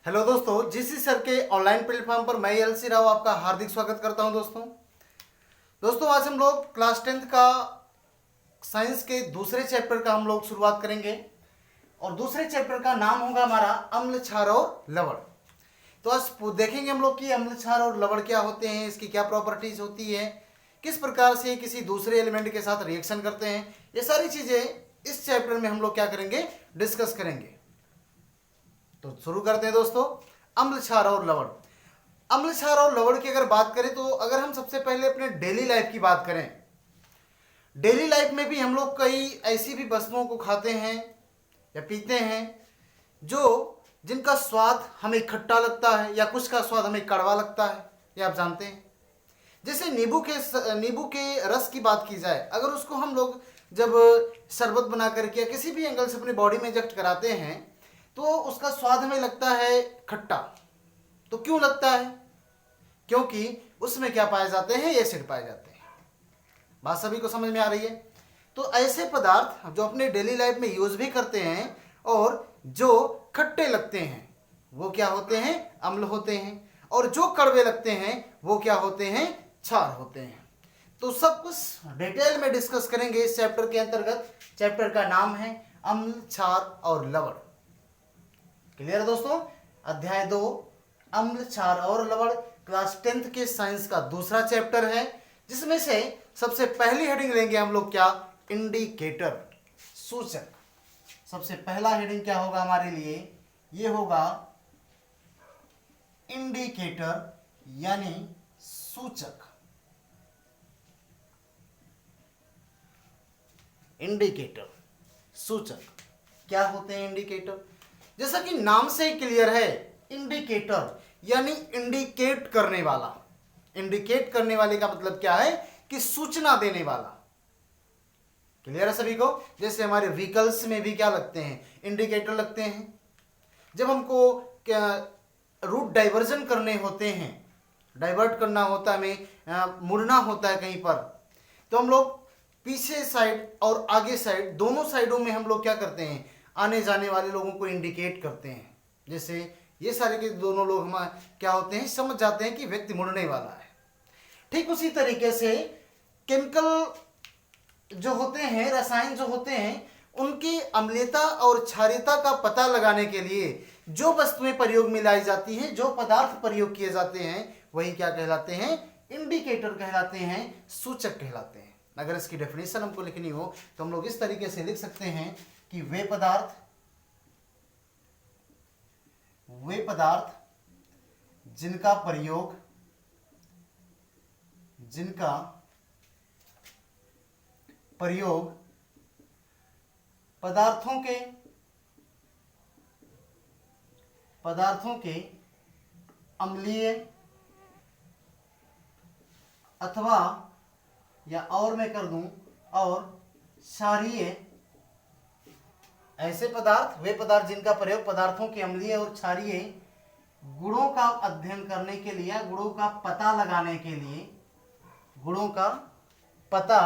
Hello दोस्तों, GC sir के online platform पर मैं एलसी राव आपका हार्दिक स्वागत करता हूं। दोस्तों आज हम लोग क्लास 10th का साइंस के दूसरे चैप्टर का हम लोग शुरुआत करेंगे और दूसरे चैप्टर का नाम होगा हमारा अम्ल, क्षार और लवण। तो आज देखेंगे हम लोग कि अम्ल, क्षार और लवण क्या होते हैं, इसकी क्या प्रॉपर्टीज होती है, किस प्रकार से किसी दूसरे एलिमेंट के साथ रिएक्शन करते हैं। ये सारी चीजें इस चैप्टर में हम लोग क्या करेंगे, डिस्कस करेंगे। तो शुरू करते हैं दोस्तों। अम्ल, क्षार और लवण। अम्ल, क्षार और लवण की अगर बात करें तो अगर हम सबसे पहले अपने डेली लाइफ की बात करें, डेली लाइफ में भी हम लोग कई ऐसी भी वस्तुओं को खाते हैं या पीते हैं जो जिनका स्वाद हमें खट्टा लगता है या कुछ का स्वाद हमें कड़वा लगता है, ये आप जानते हैं। जैसे नींबू के रस की बात की जाए, अगर उसको हम लोग जब शरबत बना करके या किसी भी एंगल से अपनी बॉडी में इंजेक्ट कराते हैं तो उसका स्वाद हमें लगता है खट्टा। तो क्यों लगता है? क्योंकि उसमें क्या पाए जाते हैं, एसिड पाए जाते हैं। बात सभी को समझ में आ रही है? तो ऐसे पदार्थ जो अपने डेली लाइफ में यूज भी करते हैं और जो खट्टे लगते हैं वो क्या होते हैं, अम्ल होते हैं, और जो कड़वे लगते हैं वो क्या होते हैं, क्षार होते हैं। तो सब कुछ डिटेल में डिस्कस करेंगे इस चैप्टर के अंतर्गत। चैप्टर का नाम है अम्ल, क्षार और लवण। क्लियर है दोस्तों? अध्याय 2 अम्ल, क्षार और लवण क्लास 10th के साइंस का दूसरा चैप्टर है, जिसमें से सबसे पहली हेडिंग लेंगे हम लोग क्या, इंडिकेटर, सूचक। सबसे पहला हेडिंग क्या होगा हमारे लिए, ये होगा इंडिकेटर यानी सूचक। इंडिकेटर, सूचक क्या होते हैं इंडिकेटर? जैसा कि नाम से ही क्लियर है, इंडिकेटर यानी इंडिकेट करने वाला। इंडिकेट करने वाले का मतलब क्या है कि सूचना देने वाला। क्लियर है सभी को? जैसे हमारे व्हीकल्स में भी क्या लगते हैं, इंडिकेटर लगते हैं। जब हमको क्या रूट डाइवर्जन करने होते हैं, डाइवर्ट करना होता है, हमें मुड़ना होता है कहीं पर, तो हम लोग पीछे साइड और आगे साइड दोनों साइडों में हम लोग क्या करते हैं, आने जाने वाले लोगों को इंडिकेट करते हैं। जैसे ये सारे के दोनों लोग हम क्या होते हैं, समझ जाते हैं कि व्यक्ति मुड़ने वाला है। ठीक उसी तरीके से केमिकल जो होते हैं, रसायन जो होते हैं, उनकी अम्लता और क्षारीयता का पता लगाने के लिए जो वस्तुएं प्रयोग में लाई जाती हैं, जो पदार्थ प्रयोग किए जाते हैं, वही क्या कहलाते हैं, इंडिकेटर कहलाते हैं, सूचक कहलाते हैं। अगर इसकी डेफिनेशन हमको लिखनी हो तो हम लोग इस तरीके से लिख सकते हैं कि वे पदार्थ जिनका प्रयोग पदार्थों के अम्लीय अथवा, या और मैं कर दूं, और क्षारीय, ऐसे पदार्थ, वे पदार्थ जिनका प्रयोग पदार्थों के अम्लीय और क्षारीय गुणों का अध्ययन करने के लिए, गुणों का पता लगाने के लिए, गुणों का पता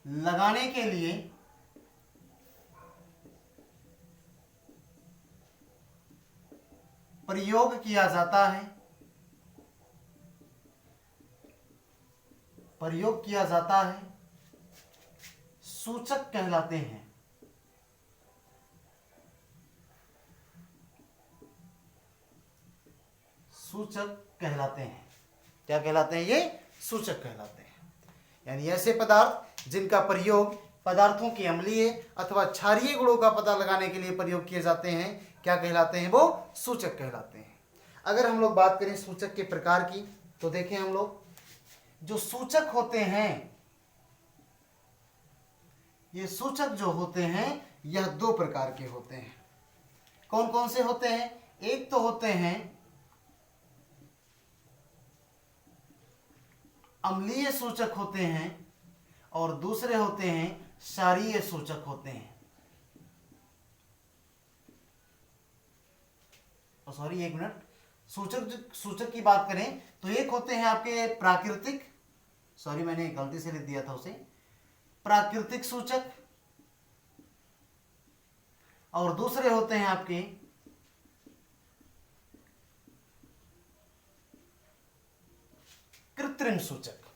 लगाने के लिए प्रयोग किया जाता है, सूचक कहलाते हैं। सूचक कहलाते हैं। क्या कहलाते हैं ये? सूचक कहलाते हैं। यानी ऐसे पदार्थ जिनका प्रयोग पदार्थों के अम्लीय अथवा क्षारीय गुणों का पता लगाने के लिए प्रयोग किए जाते हैं, क्या कहलाते हैं, वो सूचक कहलाते हैं। अगर हम लोग बात करें सूचक के प्रकार की, तो देखें हम लोग, जो सूचक होते हैं, ये सूचक जो होते हैं यह दो प्रकार के होते हैं। कौन कौन से होते हैं? एक तो होते हैं अम्लीय सूचक होते हैं और दूसरे होते हैं क्षारीय सूचक होते हैं। सॉरी, एक मिनट। सूचक की बात करें तो एक होते हैं आपके प्राकृतिक, सॉरी मैंने गलती से लिख दिया था उसे, प्राकृतिक सूचक, और दूसरे होते हैं आपके कृत्रिम सूचक।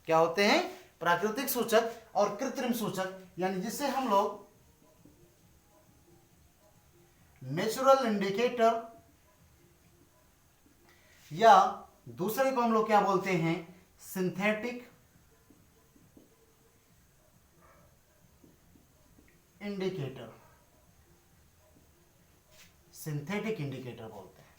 क्या होते हैं? प्राकृतिक सूचक और कृत्रिम सूचक, यानी जिससे हम लोग नेचुरल इंडिकेटर या दूसरे को हम लोग क्या बोलते हैं? सिंथेटिक इंडिकेटर, सिंथेटिक इंडिकेटर बोलते हैं।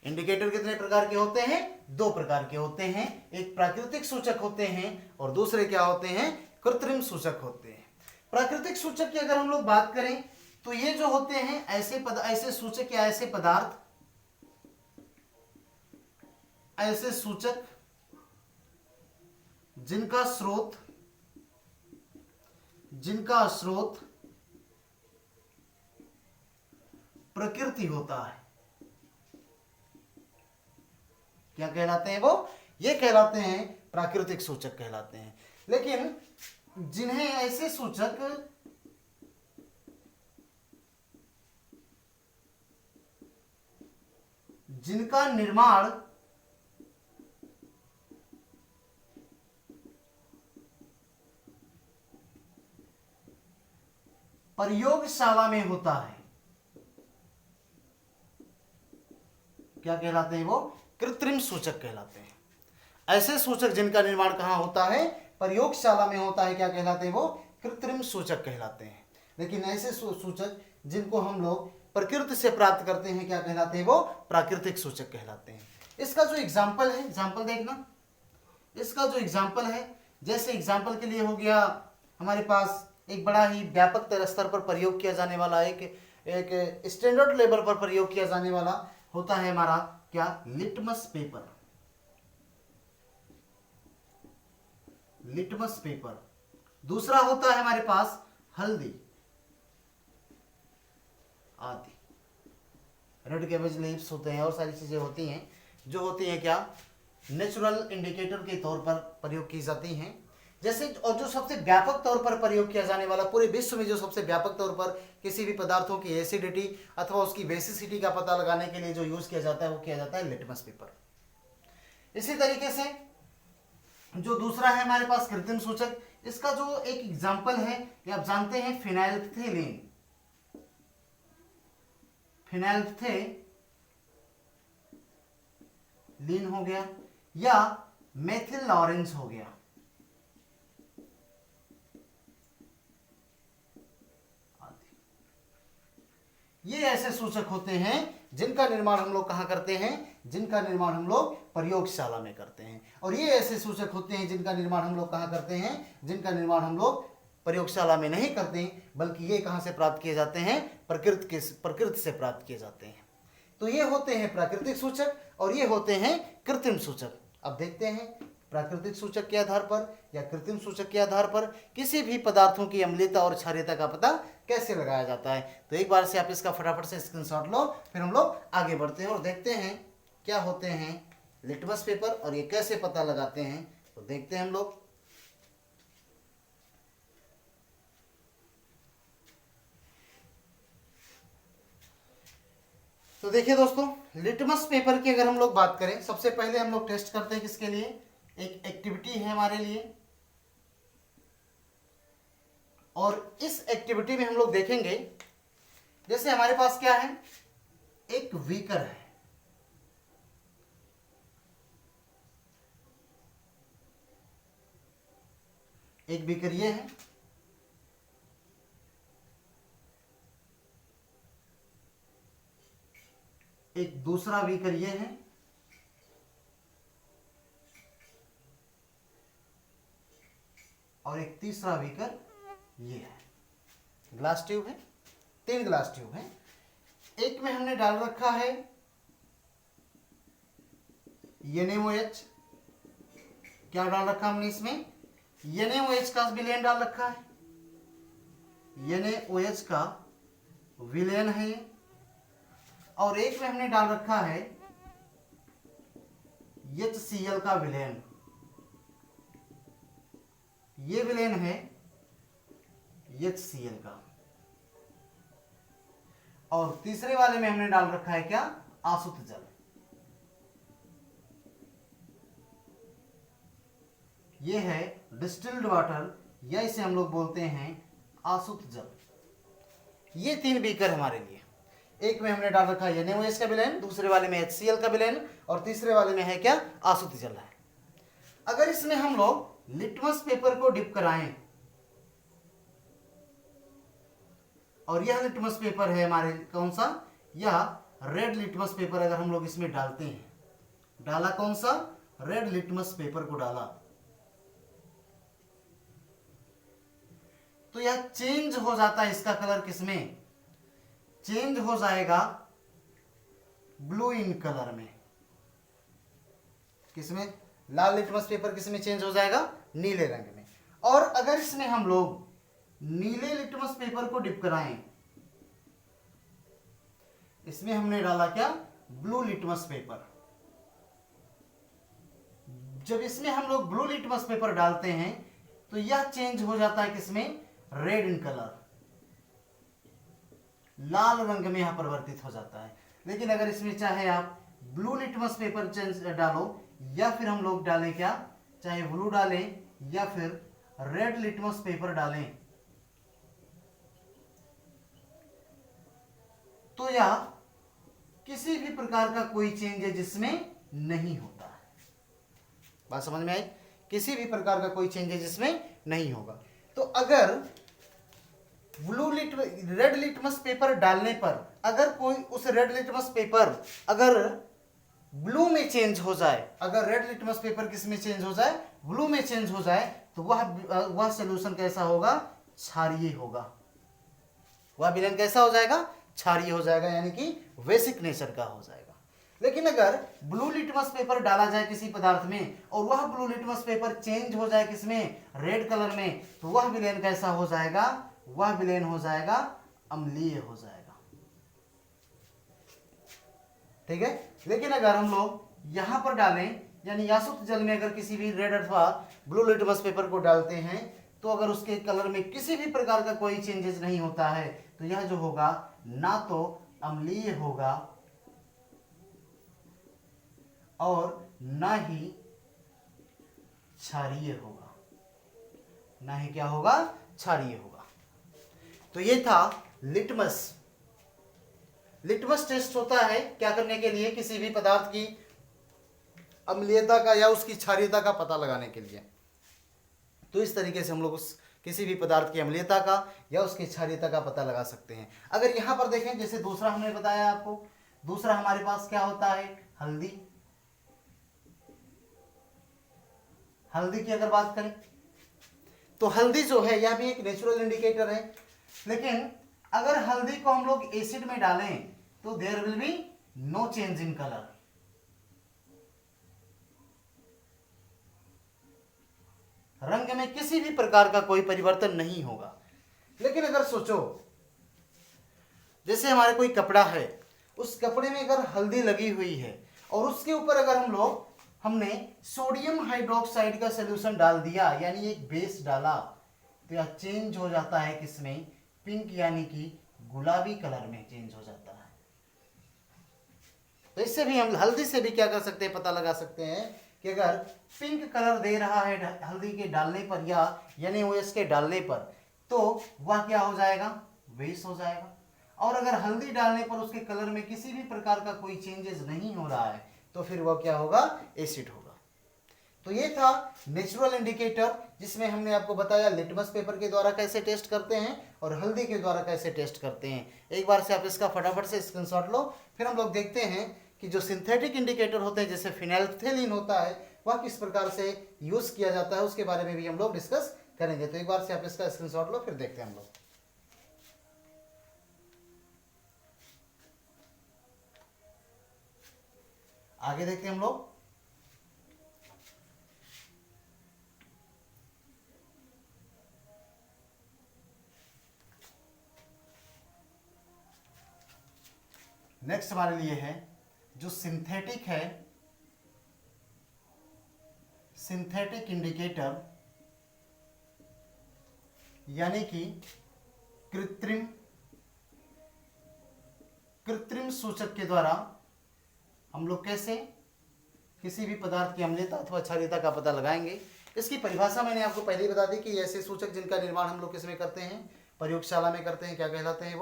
इंडिकेटर कितने प्रकार के होते हैं? दो प्रकार के होते हैं। एक प्राकृतिक सूचक होते हैं और दूसरे क्या होते हैं? कृत्रिम सूचक होते हैं। प्राकृतिक सूचक की अगर हम लोग बात करें तो ये जो होते हैं ऐसे सूचक या ऐसे पदार्थ, ऐसे सूचक जिनका स्रोत प्रकृति होता है। क्या कहलाते हैं वो? ये कहलाते हैं प्राकृतिक सूचक कहलाते हैं। लेकिन जिन्हें ऐसे सूचक जिनका निर्माण प्रयोगशाला में होता है, क्या कहलाते हैं वो? कृत्रिम सूचक कहलाते हैं। ऐसे सूचक जिनका निर्माण कहां होता है? प्रयोगशाला में होता है। क्या कहलाते हैं वो? कृत्रिम सूचक कहलाते हैं। लेकिन ऐसे सूचक जिनको हम लोग प्रकृति से प्राप्त करते हैं, क्या कहलाते हैं वो? प्राकृतिक सूचक कहलाते हैं। इसका जो एग्जाम्पल है, एग्जाम्पल देखना, इसका जो एग्जाम्पल है, जैसे एग्जाम्पल के लिए हो गया हमारे पास एक बड़ा ही व्यापक स्तर पर प्रयोग किया जाने वाला एक स्टैंडर्ड लेवल पर प्रयोग किया जाने वाला होता है हमारा क्या? Litmus paper. Litmus paper. दूसरा होता है हमारे पास हल्दी आदि, रेड कैबेज लीव्स होते हैं और सारी चीजें होती हैं जो होती हैं क्या? नेचुरल इंडिकेटर के तौर पर प्रयोग की जाती हैं। जैसे और जो सबसे व्यापक तौर पर प्रयोग किया जाने वाला, पूरे विश्व में जो सबसे व्यापक तौर पर किसी भी पदार्थों की एसिडिटी अथवा उसकी बेसिसिटी का पता लगाने के लिए जो यूज किया जाता है वो किया जाता है लिटमस पेपर। इसी तरीके से जो दूसरा है हमारे पास कृत्रिम सूचक, इसका जो एक एग्जाम्पल है ये आप जानते हैं फिनाइल्फ्थेलीन। फिनाइल्फ्थेलीन हो गया या मेथिल लॉरेंस हो गया। ये ऐसे सूचक होते हैं जिनका निर्माण हम लोग कहां करते हैं? जिनका निर्माण हम लोग प्रयोगशाला में करते हैं। और ये ऐसे सूचक होते हैं जिनका निर्माण हम लोग कहां करते हैं? जिनका निर्माण हम लोग प्रयोगशाला में नहीं करते, बल्कि ये कहां से प्राप्त किए जाते हैं? प्रकृति से प्राप्त किए जाते हैं। तो ये होते हैं प्राकृतिक सूचक और ये होते हैं कृत्रिम सूचक। अब देखते हैं प्राकृतिक सूचक के आधार पर या कृत्रिम सूचक के आधार पर किसी भी पदार्थों की अम्लीयता और क्षारीयता का पता कैसे लगाया जाता है। तो एक बार से आप इसका फटाफट से स्क्रीनशॉट लो, फिर हम लोग आगे बढ़ते हैं और देखते हैं क्या होते हैं लिटमस पेपर और ये कैसे पता लगाते हैं। तो देखते हैं हम लोग। तो देखिए दोस्तों, लिटमस पेपर की अगर हम लोग बात करें, सबसे पहले हम लोग टेस्ट करते हैं किसके लिए? एक एक्टिविटी है हमारे लिए और इस एक्टिविटी में हम लोग देखेंगे, जैसे हमारे पास क्या है? एक बीकर है, एक बीकर ये है, एक दूसरा बीकर ये है और एक तीसरा बीकर ये है। ग्लास ट्यूब है, 3 ग्लास ट्यूब है। एक में हमने डाल रखा है NaOH। क्या डाल रखा हमने इसमें? NaOH का विलयन डाल रखा है, NaOH का विलयन है ये। और एक में हमने डाल रखा है HCl का विलयन, ये विलयन है HCl का। और तीसरे वाले में हमने डाल रखा है क्या, आसुत जल। ये है डिस्टिल्ड वाटर या इसे हम लोग बोलते हैं आसुत जल। ये 3 बीकर हमारे लिए, एक में हमने डाल रखा है NaOH का विलयन, दूसरे वाले में HCl का विलयन और तीसरे वाले में है क्या, आसुत जल है। अगर इसमें हम लोग लिटमस पेपर को डिप कराएं और यह लिटमस पेपर है हमारे कौन सा, यह रेड लिटमस पेपर अगर हम लोग इसमें डालते हैं, डाला कौन सा, रेड लिटमस पेपर को डाला, तो यह चेंज हो जाता है इसका कलर, किसमें चेंज हो जाएगा, ब्लू इन कलर में। किसमें, लाल लिटमस पेपर किसमें चेंज हो जाएगा, नीले रंग में। और अगर इसमें हम लोग नीले लिटमस पेपर को डिप कराएं, इसमें हमने डाला क्या, ब्लू लिटमस पेपर। जब इसमें हम लोग ब्लू लिटमस पेपर डालते हैं तो यह चेंज हो जाता है किसमें, रेड इन कलर, लाल रंग में यह परिवर्तित हो जाता है। लेकिन अगर इसमें चाहे आप ब्लू लिटमस पेपर चेंज डालो या फिर हम लोग डालें क्या, चाहे ब्लू डालें या फिर रेड लिटमस पेपर डालें, तो यह किसी भी प्रकार का कोई चेंज है जिसमें नहीं होता है। बात समझ में आई, किसी भी प्रकार का कोई चेंज है जिसमें नहीं होगा। तो अगर रेड लिटमस पेपर डालने पर अगर कोई उस रेड लिटमस पेपर अगर ब्लू में चेंज हो जाए, अगर रेड लिटमस पेपर किस में चेंज हो जाए, ब्लू में चेंज हो जाए, तो वह सॉल्यूशन कैसा होगा, क्षारीय होगा। वह विलयन कैसा हो जाएगा, क्षारीय हो जाएगा, यानी कि बेसिक नेचर का हो जाएगा। लेकिन अगर ब्लू लिटमस पेपर डाला जाए किसी पदार्थ में और वह ब्लू लिटमस पेपर चेंज हो जाए किसमें, रेड कलर में, तो वह विलयन कैसा हो जाएगा, वह विलयन हो जाएगा अम्लीय हो जाएगा। ठीक है। लेकिन अगर हम लोग यहां पर डालें, यानी आसुत जल में अगर किसी भी रेड अथवा ब्लू लिटमस पेपर को डालते हैं, तो अगर उसके कलर में किसी भी प्रकार का कोई चेंजेस नहीं होता है, तो यह जो होगा ना तो अम्लीय होगा और ना ही क्षारीय होगा, ना ही क्या होगा, क्षारीय होगा। तो ये था लिटमस। लिटमस टेस्ट होता है क्या करने के लिए, किसी भी पदार्थ की अम्लीयता का या उसकी क्षारीयता का पता लगाने के लिए। तो इस तरीके से हम लोग उस किसी भी पदार्थ की अम्लीयता का या उसकी क्षारीयता का पता लगा सकते हैं। अगर यहां पर देखें, जैसे दूसरा हमने बताया आपको, दूसरा हमारे पास क्या होता है, हल्दी। हल्दी की अगर बात करें तो हल्दी जो है यह भी एक नेचुरल इंडिकेटर है। लेकिन अगर हल्दी को हम लोग एसिड में डालें तो there will be no change in colour. रंग में किसी भी प्रकार का कोई परिवर्तन नहीं होगा। लेकिन अगर सोचो, जैसे हमारे कोई कपड़ा है, उस कपड़े में अगर हल्दी लगी हुई है और उसके ऊपर अगर हमने सोडियम हाइड्रोक्साइड का सॉल्यूशन डाल दिया, यानी एक बेस डाला, तो यह चेंज हो जाता है किसमें, पिंक, यानी कि गुलाबी कलर में चेंज हो जाता है। तो इससे भी हम हल्दी से भी क्या कर सकते हैं, पता लगा सकते हैं कि अगर पिंक कलर दे रहा है हल्दी के डालने पर या NaOH के डालने पर, तो वह क्या हो जाएगा, बेस हो जाएगा। और अगर हल्दी डालने पर उसके कलर में किसी भी प्रकार का कोई चेंजेस नहीं हो रहा है, तो फिर वह क्या होगा, एसिड होगा। तो ये था नेचुरल इंडिकेटर, जिसमें हमने आपको बताया लिटमस पेपर के द्वारा कैसे टेस्ट करते हैं और हल्दी के द्वारा कैसे टेस्ट करते हैं। एक बार से आप इसका फटाफट से स्क्रीनशॉट लो। फिर हम लोग देखते हैं कि जो सिंथेटिक इंडिकेटर होते हैं, जैसे फिनाइलफ्थेलिन होता है, वह किस प्रकार से यूज किया जाता है, उसके बारे में भी हम लोग डिस्कस करेंगे। तो एक बार से आप इसका स्क्रीनशॉट लो, फिर देखते हैं हम लोग। आगे देखते हैं हम लोग। नेक्स्ट हमारे लिए है जो सिंथेटिक है, सिंथेटिक इंडिकेटर, यानी कि कृत्रिम कृत्रिम सूचक के द्वारा हम लोग कैसे किसी भी पदार्थ की अम्लीयता अथवा क्षारीयता का पता लगाएंगे। इसकी परिभाषा मैंने आपको पहले ही बता दी कि ऐसे सूचक जिनका निर्माण हम लोग किसमें करते हैं, प्रयोगशाला में करते हैं, क्या कहलाते हैं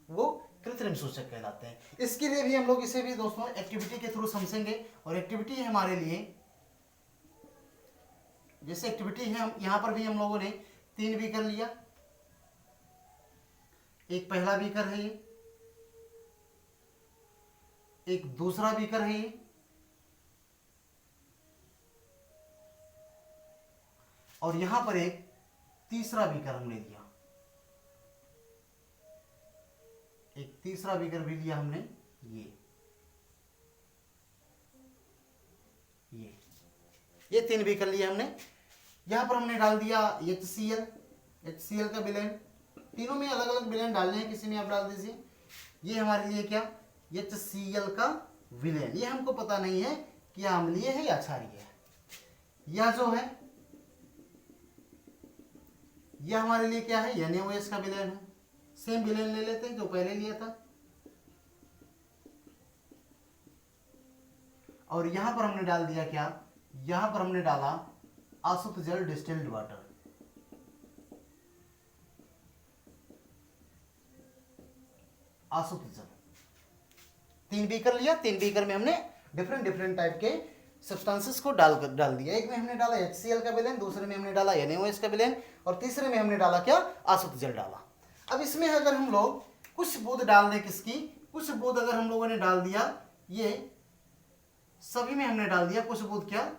वो कृत्रिम सूचक कहलाते हैं। इसके लिए भी हम लोग इसे भी दोस्तों एक्टिविटी के थ्रू समझेंगे। और एक्टिविटी है हमारे लिए, जैसे एक्टिविटी है, हम यहां पर भी हम लोगों ने 3 बीकर लिया। एक पहला बीकर है ये, एक दूसरा बीकर है ये, और यहां पर एक तीसरा बीकर हमने लिया। एक तीसरा बीकर भी लिया हमने, ये 3 बीकर लिए हमने। यहां पर हमने डाल दिया HCl का विलयन। तीनों में अलग अलग विलयन डालने हैं, किसी में आप डाल दीजिए। ये हमारे लिए क्या, HCl का विलयन। ये हमको पता नहीं है कि यह अम्लीय है या क्षारीय है। यह जो है यह हमारे लिए क्या है, NaOH का विलयन है। सेम विलयन ले लेते हैं जो पहले लिया था। और यहां पर हमने डाल दिया क्या, यहां पर हमने डाला आसुत जल, डिस्टिल्ड वाटर। आसुत जल 3 बीकर लिया। 3 बीकर में हमने डिफरेंट टाइप के सब्सटेंसेस को डाल दिया। एक में हमने डाला HCl का विलयन, दूसरे में हमने डाला NaOH का विलयन, और तीसरे में हमने डाला क्या, आसुत जल डाला। अब इसमें अगर हम लोग कुछ बूंद डाल दें, किसकी, कुछ बूंद अगर हम लोगों ने डाल दिया, ये सभी में हमने डाल दिया कुछ बूंद, क्या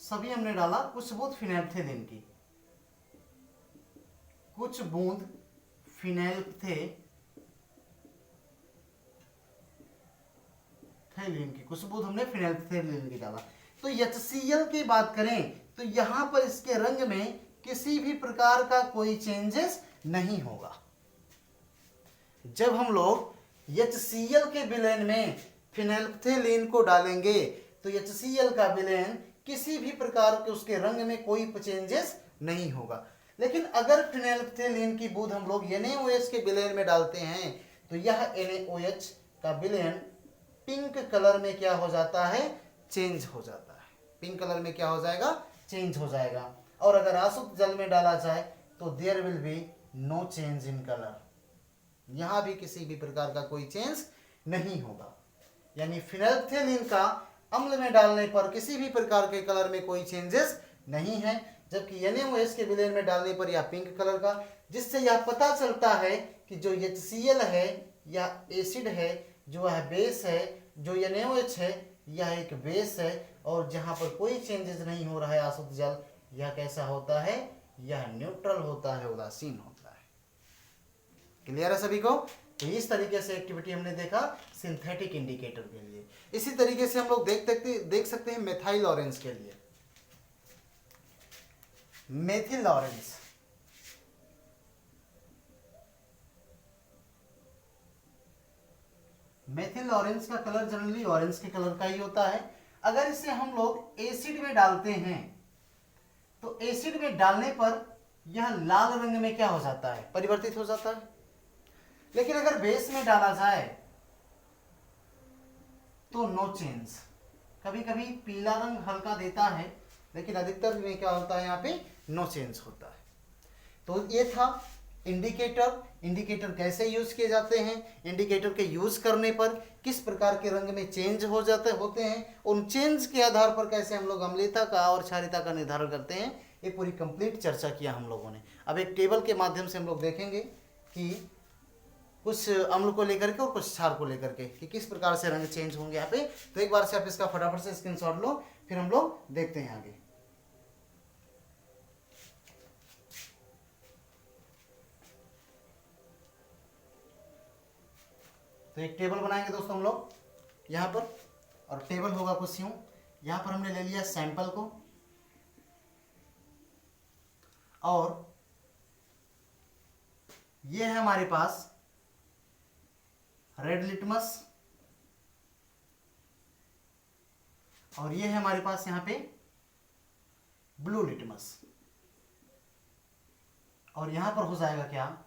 सभी हमने डाला कुछ बूंद फिनाइल्फ्थेलिन की, कुछ बूंद फिनाइल्फ्थेलिन की, कुछ बूंद हमने फिनाइल्फ्थेलिन की डाला। तो HCl की बात करें तो यहां पर इसके रंग में किसी भी प्रकार का कोई चेंजेस नहीं होगा। जब हम लोग HCl के विलयन में फिनाइल्फ्थेलिन को डालेंगे तो HCl का विलयन किसी भी प्रकार के उसके रंग में कोई चेंजेस नहीं होगा। लेकिन अगर फिनाइल्फ्थेलिन की बूंद हम लोग NaOH के विलयन में डालते हैं तो यह NaOH का विलयन पिंक कलर में क्या हो जाता है, चेंज हो जाता है। पिंक कलर में क्या हो जाएगा, चेंज हो जाएगा। और अगर आसुत जल में डाला जाए तो there will be no change in colour, यहां भी किसी भी प्रकार का कोई चेंज नहीं होगा। यानी फिनाइल्फ्थेलिन का अम्ल में डालने पर किसी भी प्रकार के कलर में कोई चेंजेस नहीं है, जबकि NaOH के विलयन में डालने पर यह पिंक कलर का, जिससे यह पता चलता है कि जो HCl है यह एसिड है, जो है बेस है, जो NaOH है यह एक बेस है, और जहां पर कोई चेंजेस नहीं हो रहा है आसुत जल, यह कैसा होता है, यह न्यूट्रल होता है, उदासीन होता है। क्लियर है सभी को। तो इस तरीके से एक्टिविटी हमने देखा सिंथेटिक इंडिकेटर के लिए। इसी तरीके से हम लोग देख सकते हैं मेथाइल ऑरेंज के लिए। मेथिल ऑरेंज, मेथिल ऑरेंज का कलर जनरली ऑरेंज के कलर का ही होता है। अगर इसे हम लोग एसिड में डालते हैं तो एसिड में डालने पर यह लाल रंग में क्या हो जाता है, परिवर्तित हो जाता है। लेकिन अगर बेस में डाला जाए तो नो चेंज। कभी कभी पीला रंग हल्का देता है, लेकिन अधिकतर में क्या होता है, यहाँ पे नो चेंज होता है। तो ये था इंडिकेटर। इंडिकेटर कैसे यूज किए जाते हैं, इंडिकेटर के यूज करने पर किस प्रकार के रंग में चेंज होते हैं, उन चेंज के आधार पर कैसे हम लोग अम्लीयता का और क्षारीयता का निर्धारण करते हैं, ये पूरी कंप्लीट चर्चा किया हम लोगों ने। अब एक टेबल के माध्यम से हम लोग देखेंगे कि कुछ अम्ल को लेकर के और कुछ क्षार को लेकर के कि किस प्रकार से रंग चेंज होंगे यहाँ पे। तो एक बार से आप इसका फटाफट से स्क्रीनशॉट लो, फिर हम लोग देखते हैं आगे। तो एक टेबल बनाएंगे दोस्तों हम लोग यहाँ पर, और टेबल होगा कुछ यूं। यहाँ पर हमने ले लिया सैंपल को, और ये है हमारे पास रेड लिटमस, और ये है हमारे पास यहाँ पे ब्लू लिटमस, और यहां पर हो जाएगा क्या,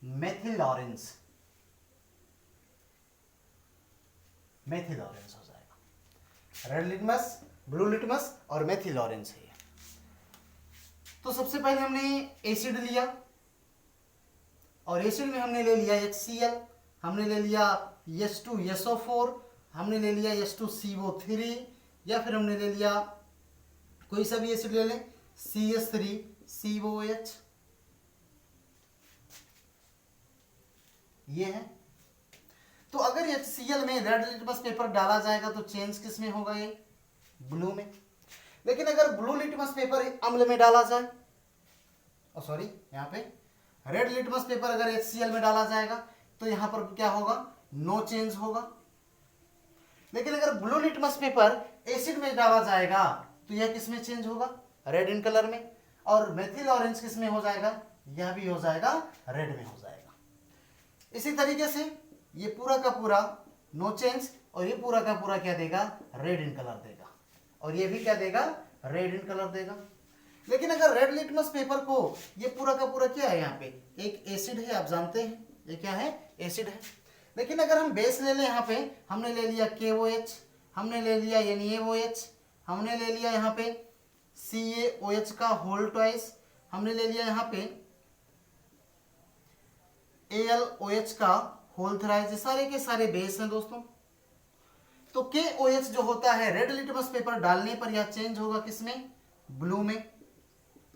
मेथिल ऑरेंज। मेथिल ऑरेंज हो जाएगा। रेड लिटमस, ब्लू लिटमस और मेथिल ऑरेंज है। तो सबसे पहले हमने एसिड लिया और एसिड में हमने ले लिया HCl, हमने ले लिया H2SO4, हमने ले लिया H2CO3, या फिर हमने ले लिया कोई सा भी एसिड ले लें CH3COH, ये है। तो अगर HCl में रेड लिटमस पेपर डाला जाएगा तो चेंज किस में होगा, ये ब्लू में। लेकिन अगर ब्लू लिटमस पेपर अम्ल में डाला जाए, सॉरी यहाँ पे रेड लिटमस पेपर अगर HCl में डाला जाएगा तो यहां पर क्या होगा, नो चेंज होगा। लेकिन अगर ब्लू लिटमस पेपर एसिड में डाला जाएगा तो यह किस में चेंज होगा, रेड इन कलर में। और मेथिल ऑरेंज किस में हो जाएगा, यह भी हो जाएगा रेड में हो जाएगा। इसी तरीके से ये पूरा का पूरा नो चेंज और ये पूरा का पूरा क्या देगा, रेड इन कलर देगा, और ये भी क्या देगा, रेड इन कलर देगा। लेकिन अगर रेड लिटमस पेपर को, ये पूरा का पूरा क्या है, यहाँ पे एक एसिड है, आप जानते हैं ये क्या है, एसिड है। लेकिन अगर हम बेस ले लें, यहाँ पे हमने ले लिया KOH, हमने ले लिया NaOH, हमने ले लिया यहाँ पे CaOH का होल ट्वाइस, हमने ले लिया यहाँ पे AlOH का होल थ्राइस, ये सारे के सारे बेस हैं दोस्तों। तो KOH जो होता है रेड लिटमस पेपर डालने पर यह चेंज होगा किसमें, ब्लू में।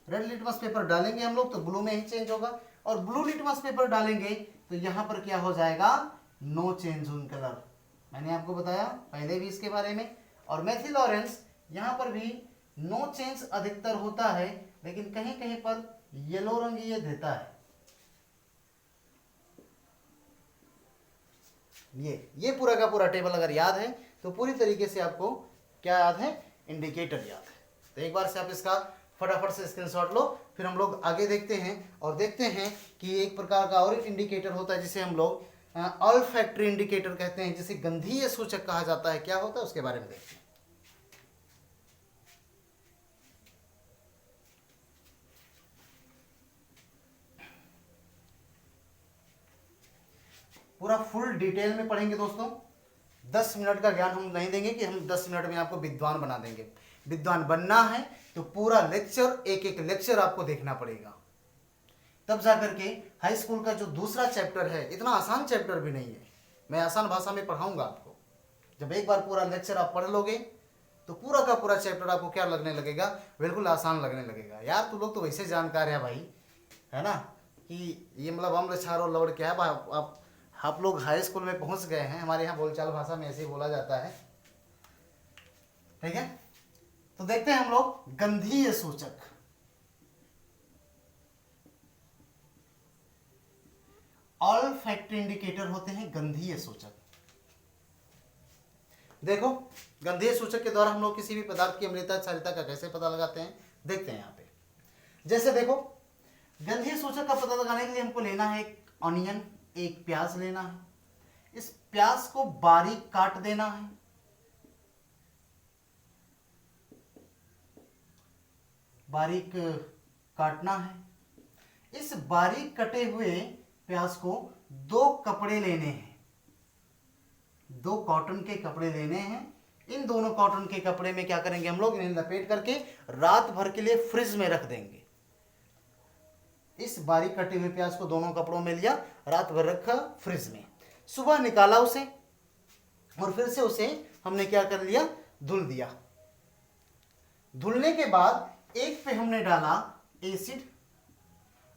रेड लिटमस पेपर डालेंगे हम लोग तो ब्लू में ही चेंज होगा, और ब्लू लिटमस पेपर डालेंगे तो यहां पर क्या हो जाएगा, नो चेंज इन कलर। मैंने आपको बताया पहले भी इसके बारे में। और मेथिल ऑरेंज यहां पर भी नो चेंज अधिकतर होता है, लेकिन कहीं कहीं पर येलो रंग ये देता है। ये पूरा का पूरा टेबल अगर याद है तो पूरी तरीके से आपको क्या याद है, इंडिकेटर याद है। तो एक बार से आप इसका फटाफट से स्क्रीनशॉट लो, फिर हम लोग आगे देखते हैं और देखते हैं कि एक प्रकार का और इंडिकेटर होता है जिसे हम लोग ऑल्फैक्टरी इंडिकेटर कहते हैं, जिसे गंधीय सूचक कहा जाता है। क्या होता है उसके बारे में देखते हैं। पूरा फुल डिटेल में पढ़ेंगे दोस्तों। 10 मिनट का ज्ञान हम नहीं देंगे कि हम 10 मिनट में आपको विद्वान बना देंगे। विद्वान बनना है तो पूरा लेक्चर, एक एक लेक्चर आपको देखना पड़ेगा, तब जाकर के हाई स्कूल का जो दूसरा चैप्टर है, इतना आसान चैप्टर भी नहीं है, मैं आसान भाषा में पढ़ाऊंगा आपको। जब एक बार पूरा लेक्चर आप पढ़ लोगे तो पूरा का पूरा चैप्टर आपको क्या लगने लगेगा, बिल्कुल आसान लगने लगेगा। यार तू लोग तो वैसे जानकार है भाई, है ना, कि ये मतलब अम्ल क्षार और लवण क्या है। आप लोग हाई स्कूल में पहुंच गए हैं, हमारे यहाँ बोलचाल भाषा में ऐसे ही बोला जाता है, ठीक है। तो देखते हैं हम लोग गंधीय सूचक। ऑल्फैक्टरी इंडिकेटर होते हैं गंधीय सूचक। देखो गंधीय सूचक के द्वारा हम लोग किसी भी पदार्थ की अम्लता क्षारीयता का कैसे पता लगाते हैं, देखते हैं यहाँ पे। जैसे देखो गंधीय सूचक का पता लगाने के लिए हमको लेना है एक ऑनियन, एक प्याज लेना है। इस प्याज को बारीक काट देना है, बारीक काटना है। इस बारीक कटे हुए प्याज को 2 कपड़े लेने हैं, 2 कॉटन के कपड़े लेने हैं। इन दोनों कॉटन के कपड़े में क्या करेंगे हम लोग, इन्हें लपेट करके रात भर के लिए फ्रिज में रख देंगे। इस बारीक कटे हुए प्याज को दोनों कपड़ों में लिया, रात भर रखा फ्रिज में, सुबह निकाला उसे और फिर से उसे हमने क्या कर लिया, धुल दिया। धुलने के बाद एक पे हमने डाला एसिड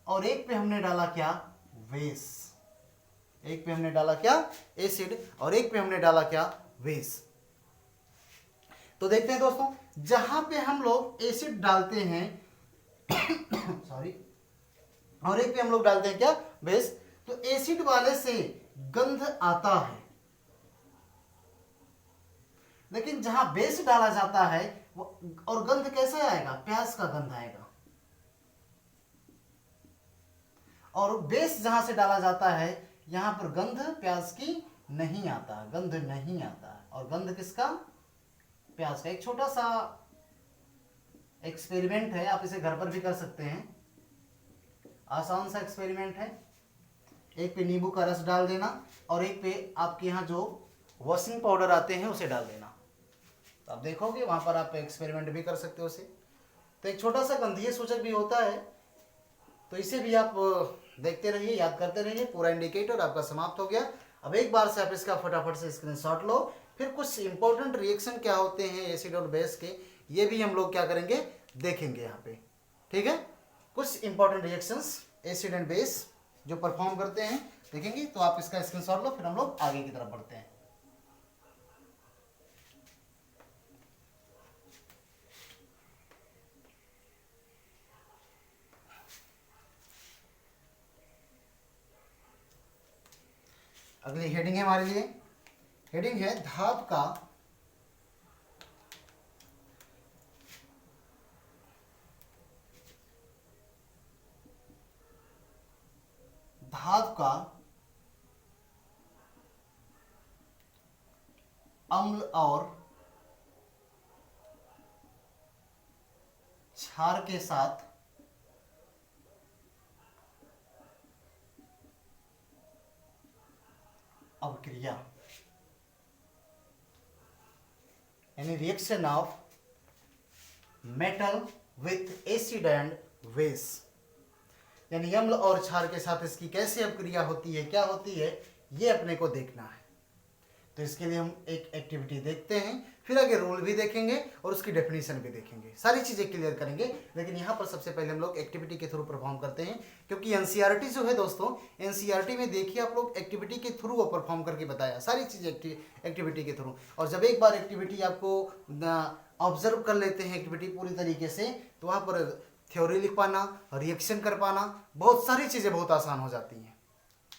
और एक पे हमने डाला क्या, बेस। एक पे हमने डाला क्या, एसिड, और एक पे हमने डाला क्या, बेस। तो देखते हैं दोस्तों, जहां पे हम लोग एसिड डालते हैं सॉरी, और एक पे हम लोग डालते हैं क्या, बेस, तो एसिड वाले से गंध आता है। लेकिन जहां बेस डाला जाता है वो, और गंध कैसा आएगा, प्याज का गंध आएगा। और बेस जहां से डाला जाता है यहां पर गंध प्याज की नहीं आता, गंध नहीं आता। और गंध किसका, प्याज का। एक छोटा सा एक्सपेरिमेंट है, आप इसे घर पर भी कर सकते हैं, आसान सा एक्सपेरिमेंट है। एक पे नींबू का रस डाल देना और एक पे आपके यहाँ जो वॉशिंग पाउडर आते हैं उसे डाल देना। तो आप देखोगे वहां पर आप एक्सपेरिमेंट भी कर सकते हो उसे। तो एक छोटा सा गंधीय सूचक भी होता है, तो इसे भी आप देखते रहिए, याद करते रहिए। पूरा इंडिकेटर आपका समाप्त हो गया। अब एक बार से आप इसका फटाफट से स्क्रीनशॉट लो। फिर कुछ इंपॉर्टेंट रिएक्शन क्या होते हैं एसिड और बेस के, ये भी हम लोग क्या करेंगे, देखेंगे यहाँ पे। ठीक है, कुछ important reactions acid and base जो परफॉर्म करते हैं देखेंगे। तो आप इसका स्क्रीनशॉट लो, फिर हम लोग आगे की तरफ बढ़ते हैं। अगली हेडिंग है हमारे लिए, हेडिंग है धातु का अम्ल और क्षार के साथ अभिक्रिया, यानी reaction of metal with acid and base, यानी अम्ल और क्षार के साथ इसकी कैसे अभिक्रिया होती है, क्या होती है, ये अपने को देखना है। तो इसके लिए हम एक एक्टिविटी देखते हैं, फिर आगे रूल भी देखेंगे और उसकी डेफिनेशन भी देखेंगे, सारी चीजें क्लियर करेंगे। लेकिन यहाँ पर सबसे पहले हम लोग एक्टिविटी के थ्रू परफॉर्म करते हैं, क्योंकि एनसीईआरटी जो है दोस्तों, एनसीईआरटी में देखिए आप लोग एक्टिविटी के थ्रू वो परफॉर्म करके बताया सारी चीजें एक्टिविटी के थ्रू। और जब एक बार एक्टिविटी आपको ऑब्जर्व कर लेते हैं एक्टिविटी पूरी तरीके से, तो वहाँ पर थ्योरी लिख पाना, रिएक्शन कर पाना, बहुत सारी चीजें बहुत आसान हो जाती हैं।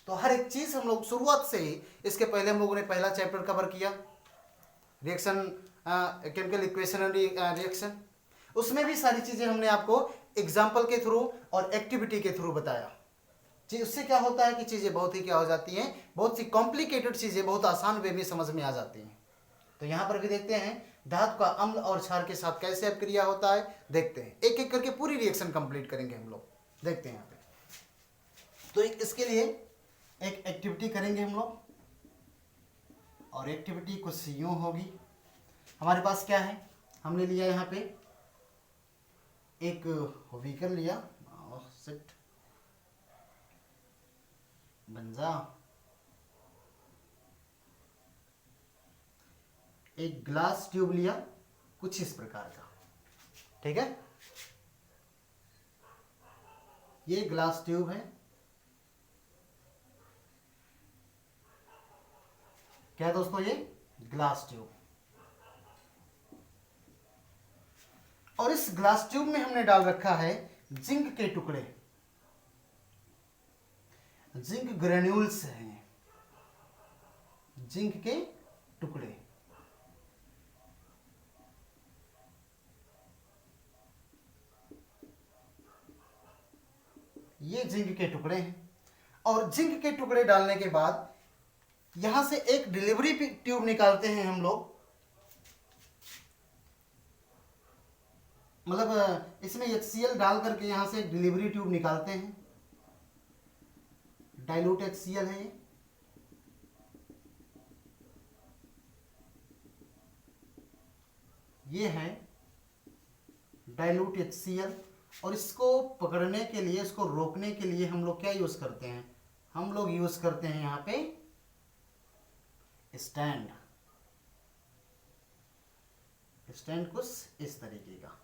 तो हर एक चीज हम लोग शुरुआत से ही, इसके पहले हम लोगों ने पहला चैप्टर कवर किया reaction, chemical equation and reaction, उसमें भी सारी चीजें हमने आपको एग्जाम्पल के थ्रू और एक्टिविटी के थ्रू बताया। उससे क्या होता है कि चीजें बहुत ही क्या हो जाती हैं, बहुत सी कॉम्प्लिकेटेड चीजें बहुत आसान वे में समझ में आ जाती हैं। तो यहां पर भी देखते हैं धातु का अम्ल और क्षार के साथ कैसे अभिक्रिया होता है, देखते हैं एक एक करके पूरी रिएक्शन कंप्लीट करेंगे हम लोग, देखते हैं यहाँ पे। तो इसके लिए एक एक्टिविटी करेंगे हम लोग, और एक्टिविटी कुछ यूं होगी। हमारे पास क्या है, हमने लिया यहाँ पे एक व्हीकल लिया, सेट बंजा, एक ग्लास ट्यूब लिया कुछ इस प्रकार का, ठीक है, ये ग्लास ट्यूब है, क्या है दोस्तों, ये ग्लास ट्यूब। और इस ग्लास ट्यूब में हमने डाल रखा है जिंक के टुकड़े, जिंक ग्रेन्यूल्स हैं, जिंक के टुकड़े। ये जिंक के टुकड़े हैं। और जिंक के टुकड़े डालने के बाद यहां से एक डिलीवरी ट्यूब निकालते हैं हम लोग, मतलब इसमें HCl डाल करके यहां से एक डिलीवरी ट्यूब निकालते हैं, डाइल्यूट HCl है ये है डाइल्यूट HCl। और इसको पकड़ने के लिए, इसको रोकने के लिए हम लोग क्या यूज करते हैं, हम लोग यूज करते हैं यहां पे स्टैंड, स्टैंड कुछ इस तरीके का,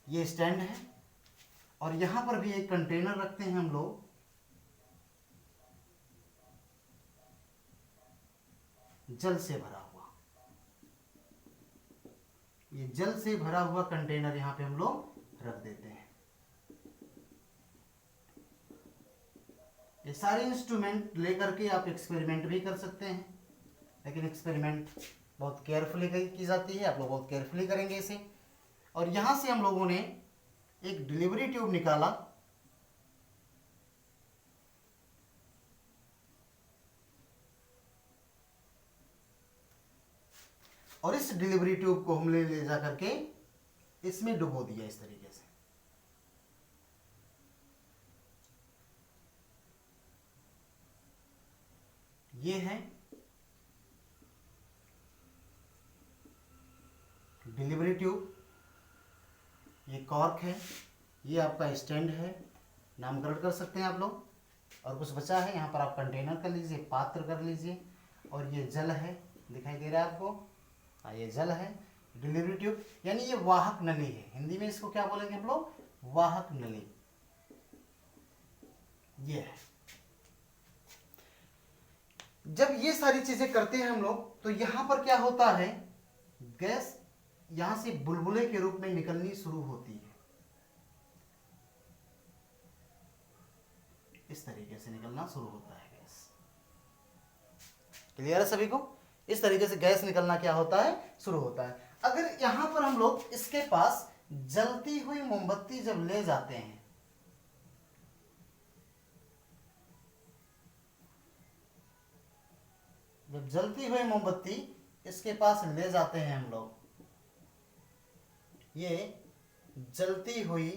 ये स्टैंड है। और यहां पर भी एक कंटेनर रखते हैं हम लोग, जल से भरा हुआ, ये जल से भरा हुआ कंटेनर यहां पे हम लोग रख देते हैं। ये सारे इंस्ट्रूमेंट लेकर के आप एक्सपेरिमेंट भी कर सकते हैं, लेकिन एक्सपेरिमेंट बहुत केयरफुली की जाती है, आप लोग बहुत केयरफुली करेंगे इसे। और यहां से हम लोगों ने एक डिलीवरी ट्यूब निकाला, और इस डिलीवरी ट्यूब को हमने ले जा करके इसमें डुबो दिया इस तरीके से। ये है डिलीवरी ट्यूब, ये कॉर्क है, ये आपका स्टैंड है, नामकरण कर सकते हैं आप लोग। और कुछ बचा है, यहाँ पर आप कंटेनर कर लीजिए, पात्र कर लीजिए। और ये जल है, दिखाई दे रहा है आपको, हाँ ये जल है। डिलीवरी ट्यूब यानी ये वाहक नली है, हिंदी में इसको क्या बोलेंगे हम लोग, वाहक नली, ये है। जब ये सारी चीजें करते हैं हम लोग तो यहां पर क्या होता है, गैस यहां से बुलबुले के रूप में निकलनी शुरू होती है, इस तरीके से निकलना शुरू होता है गैस। क्लियर है सभी को? इस तरीके से गैस निकलना क्या होता है, शुरू होता है। अगर यहां पर हम लोग इसके पास जलती हुई मोमबत्ती जब ले जाते हैं, जब जलती हुई मोमबत्ती इसके पास ले जाते हैं हम लोग, ये जलती हुई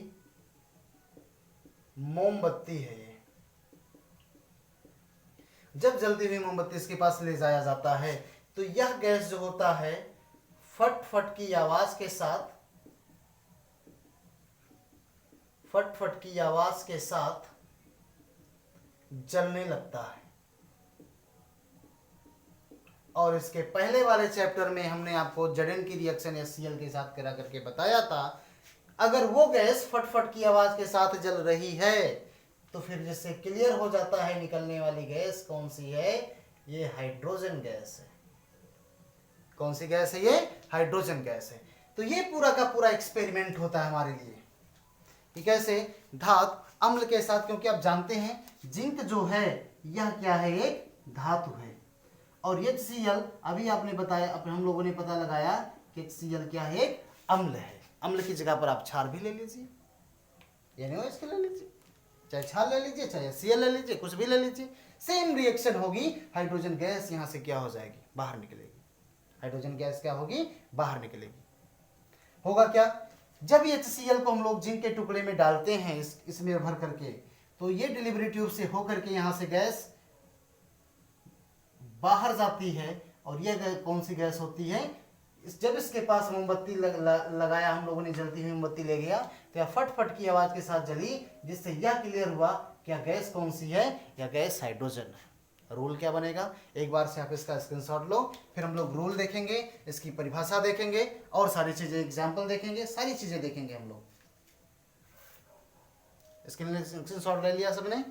मोमबत्ती है ये। जब जलती हुई मोमबत्ती इसके पास ले जाया जाता है तो यह गैस जो होता है फट फट की आवाज के साथ, फट फट की आवाज के साथ जलने लगता है। और इसके पहले वाले चैप्टर में हमने आपको जडेन की रिएक्शन HCl के साथ करा करके बताया था, अगर वो गैस फट फट की आवाज के साथ जल रही है तो फिर जिससे क्लियर हो जाता है निकलने वाली गैस कौन सी है, ये हाइड्रोजन गैस है। कौन सी गैस है ये, हाइड्रोजन गैस है। तो ये पूरा का पूरा एक्सपेरिमेंट होता है हमारे लिए कि कैसे धातु अम्ल के साथ, क्योंकि आप जानते हैं जिंक जो है यह क्या है, एक धातु है। और HCl अभी आपने बताया, अब हम लोगों ने पता लगाया कि HCl क्या है, एक अम्ल है। अम्ल की जगह पर आप क्षार भी ले लीजिए, यानी वो इसके ले लीजिए, चाहे क्षार ले लीजिए, चाहे HCl ले लीजिए, कुछ भी ले लीजिए, सेम रिएक्शन होगी। हाइड्रोजन गैस यहाँ से क्या हो जाएगी, बाहर निकलेगी। हाइड्रोजन गैस क्या होगी, बाहर निकलेगी। होगा क्या, जब HCl को हम लोग जिंक के टुकड़े में डालते हैं इसमें भर करके, तो ये डिलीवरी ट्यूब से होकर के यहाँ से गैस बाहर जाती है। और ये कौन सी गैस होती है, जब इसके पास मोमबत्ती लगाया हम लोगों ने, जलती हुई मोमबत्ती ले गया तो यह फट फट की आवाज के साथ जली, जिससे यह क्लियर हुआ क्या गैस कौन सी है, यह गैस हाइड्रोजन है। रूल क्या बनेगा, एक बार से आप इसका स्क्रीनशॉट लो, फिर हम लोग रूल देखेंगे, इसकी परिभाषा देखेंगे और सारी चीजें, एग्जाम्पल देखेंगे, सारी चीजें देखेंगे हम लोग। इसके लिए स्क्रीनशॉट ले लिया सबने,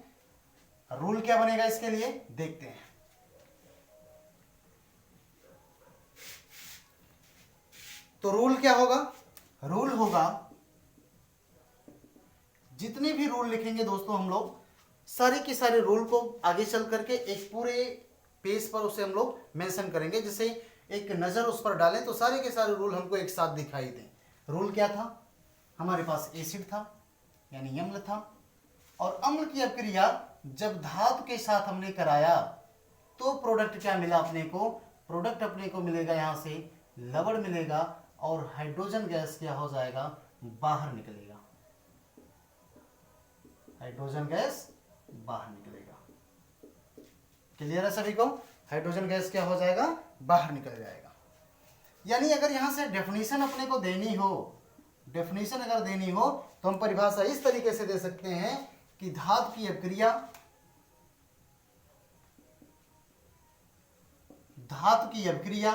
रूल क्या बनेगा इसके लिए देखते हैं। तो रूल क्या होगा, रूल होगा, जितने भी रूल लिखेंगे दोस्तों हम लोग सारे के सारे रूल को आगे चल करके एक पूरे पेज पर उसे हम लोग मेंशन करेंगे, जिससे एक नजर उस पर डालें तो सारे के सारे रूल हमको एक साथ दिखाई दें। रूल क्या था, हमारे पास एसिड था यानी अम्ल था, और अम्ल की अभिक्रिया जब धातु के साथ हमने कराया तो प्रोडक्ट क्या मिला अपने को, प्रोडक्ट अपने को मिलेगा यहाँ से लवण मिलेगा, और हाइड्रोजन गैस क्या हो जाएगा, बाहर निकलेगा। हाइड्रोजन गैस बाहर निकलेगा। क्लियर है सभी को, हाइड्रोजन गैस क्या हो जाएगा, बाहर निकल जाएगा। यानी अगर यहां से डेफिनेशन अपने को देनी हो, डेफिनेशन अगर देनी हो तो हम परिभाषा इस तरीके से दे सकते हैं कि धातु की अभिक्रिया, धातु की अभिक्रिया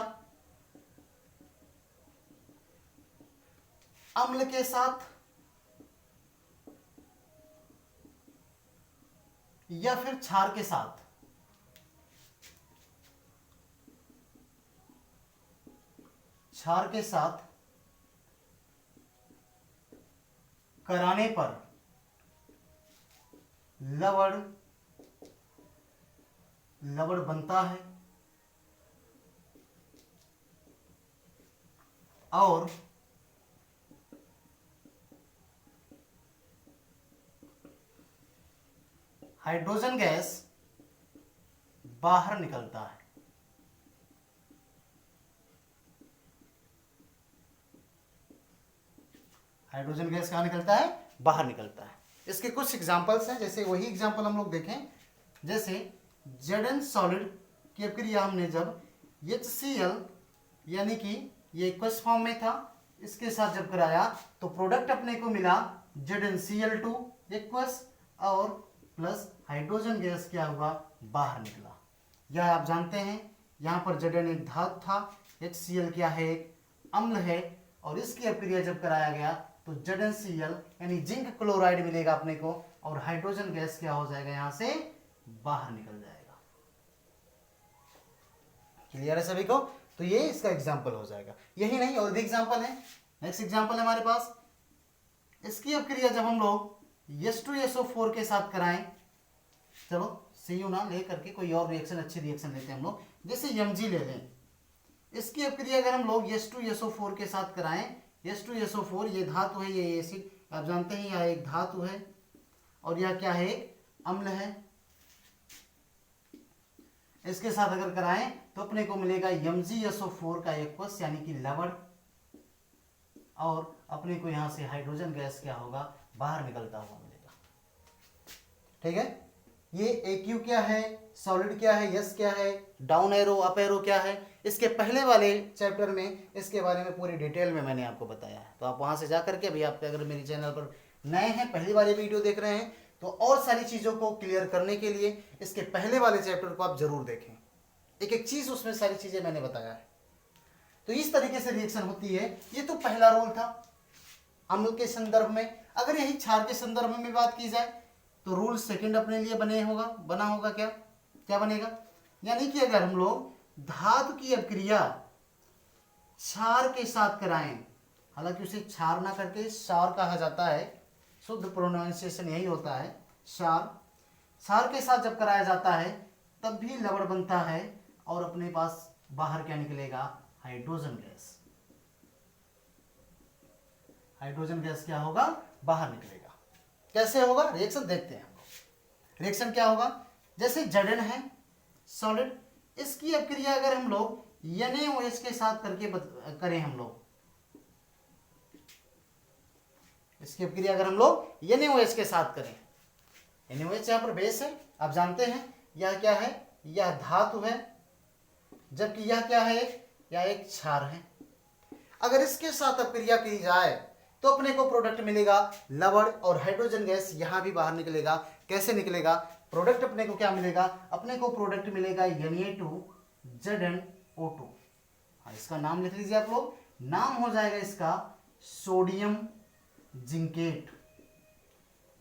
अम्ल के साथ या फिर क्षार के साथ, क्षार के साथ कराने पर लवण बनता है, और हाइड्रोजन गैस बाहर निकलता है। हाइड्रोजन गैस कहां निकलता है, बाहर निकलता है। इसके कुछ एग्जांपल्स हैं, जैसे वही एग्जांपल हम लोग देखें, जैसे जेडन सॉलिड की अभिक्रिया हमने जब HCl यानी कि ये एक्वस फॉर्म में था, इसके साथ जब कराया तो प्रोडक्ट अपने को मिला ZnCl2 एक्वस और प्लस हाइड्रोजन गैस क्या हुआ, बाहर निकला। यह आप जानते हैं, यहाँ पर Zn एक धातु था, HCl क्या है, एक अम्ल है, और इसकी अभिक्रिया जब कराया गया तो ZnCl यानी जिंक क्लोराइड मिलेगा अपने को, और हाइड्रोजन गैस क्या हो जाएगा, यहां से बाहर निकल जाएगा। क्लियर है सभी को? तो ये इसका एग्जाम्पल हो जाएगा। यही नहीं और भी एग्जाम्पल है। नेक्स्ट एग्जाम्पल है हमारे पास, इसकी अभिक्रिया जब हम लोग H2SO4 के साथ कराएं, चलो CU ना ले करके कोई और रिएक्शन, अच्छी रिएक्शन लेते हैं हम लोग, जैसे Mg ले लें। इसकी अभिक्रिया अगर हम लोग H2SO4 के साथ कराएं, H2SO4 ये धातु है, ये एसिड आप जानते हैं, यह एक धातु है और यह क्या है, अम्ल है। इसके साथ अगर कराएं तो अपने को मिलेगा MgSO4 का एक्वस यानी कि लवण, और अपने को यहां से हाइड्रोजन गैस क्या होगा, बाहर निकलता हुआ मिलेगा। ठीक है, ये AQ क्या है, सॉलिड क्या है, यस क्या है, डाउन एरो अप एरो क्या है, इसके पहले वाले चैप्टर में इसके बारे में पूरी डिटेल में मैंने आपको बताया है। तो आप वहां से जा करके भी, आप अगर मेरे चैनल पर नए हैं, पहली वाली वीडियो देख रहे हैं, तो और सारी चीजों को क्लियर करने के लिए इसके पहले वाले चैप्टर को आप जरूर देखें। एक एक चीज उसमें सारी चीजें मैंने बताया है। तो इस तरीके से रिएक्शन होती है। ये तो पहला रूल था अम्ल के संदर्भ में। अगर यही क्षार के संदर्भ में बात की जाए तो रूल सेकंड अपने लिए बना होगा क्या, क्या बनेगा, यानी कि अगर हम लोग धातु की अभिक्रिया क्षार के साथ कराएं, हालांकि उसे क्षार ना करके क्षार कहा जाता है, शुद्ध प्रोनाउंसिएशन यही होता है क्षार, क्षार के साथ जब कराया जाता है तब भी लवण बनता है और अपने पास बाहर क्या निकलेगा, हाइड्रोजन गैस। हाइड्रोजन गैस क्या होगा, बाहर निकलेगा। कैसे होगा रिएक्शन, देखते हैं हम लोग। रिएक्शन क्या होगा, जैसे Zn है सॉलिड, इसकी अभिक्रिया अगर हम लोग NaOH के साथ करके करें, हम लोग इसकी अभिक्रिया अगर हम लोग NaOH के साथ करें, NaOH यहाँ पर बेस है, आप जानते हैं। यह क्या है, यह धातु है, जबकि यह क्या है, यह एक क्षार है। अगर इसके साथ अभिक्रिया की जाए तो अपने को प्रोडक्ट मिलेगा लवण, और हाइड्रोजन गैस यहां भी बाहर निकलेगा। कैसे निकलेगा, प्रोडक्ट अपने को क्या मिलेगा, अपने को प्रोडक्ट मिलेगा Na2ZnO2। इसका नाम लिख लीजिए आप लोग, नाम हो जाएगा इसका सोडियम जिंकेट।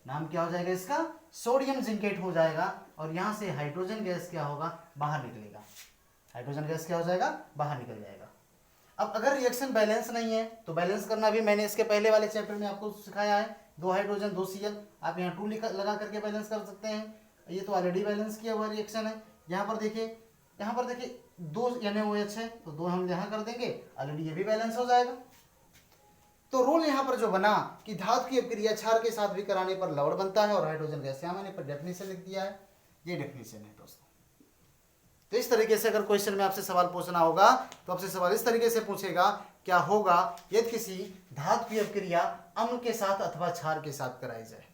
नाम क्या हो जाएगा इसका, सोडियम जिंकेट हो जाएगा, और यहां से हाइड्रोजन गैस क्या होगा, बाहर निकलेगा। हाइड्रोजन गैस क्या हो जाएगा, बाहर निकल जाएगा। अब अगर रिएक्शन बैलेंस नहीं है तो बैलेंस करना भी मैंने इसके पहले वाले चैप्टर में आपको सिखाया है। 2 हाइड्रोजन 2 Cl, आप यहाँ 2 लगा करके बैलेंस कर सकते हैं। ये तो ऑलरेडी बैलेंस किया हुआ रिएक्शन है। यहाँ पर देखिए 2 NaOH है तो 2 हम यहाँ कर देंगे, ऑलरेडी ये भी बैलेंस हो जाएगा। तो रूल यहाँ पर जो बना कि धातु की अभिक्रिया क्षार के साथ भी कराने पर लवण बनता है और हाइड्रोजन गैस, यहाँ मैंने डेफिनेशन लिख दिया है, ये डेफिनेशन है दोस्तों। तो इस तरीके से अगर क्वेश्चन में आपसे सवाल पूछना होगा तो आपसे सवाल इस तरीके से पूछेगा, क्या होगा यदि किसी धातु की अभिक्रिया अम्ल के साथ अथवा क्षार के साथ कराई जाए।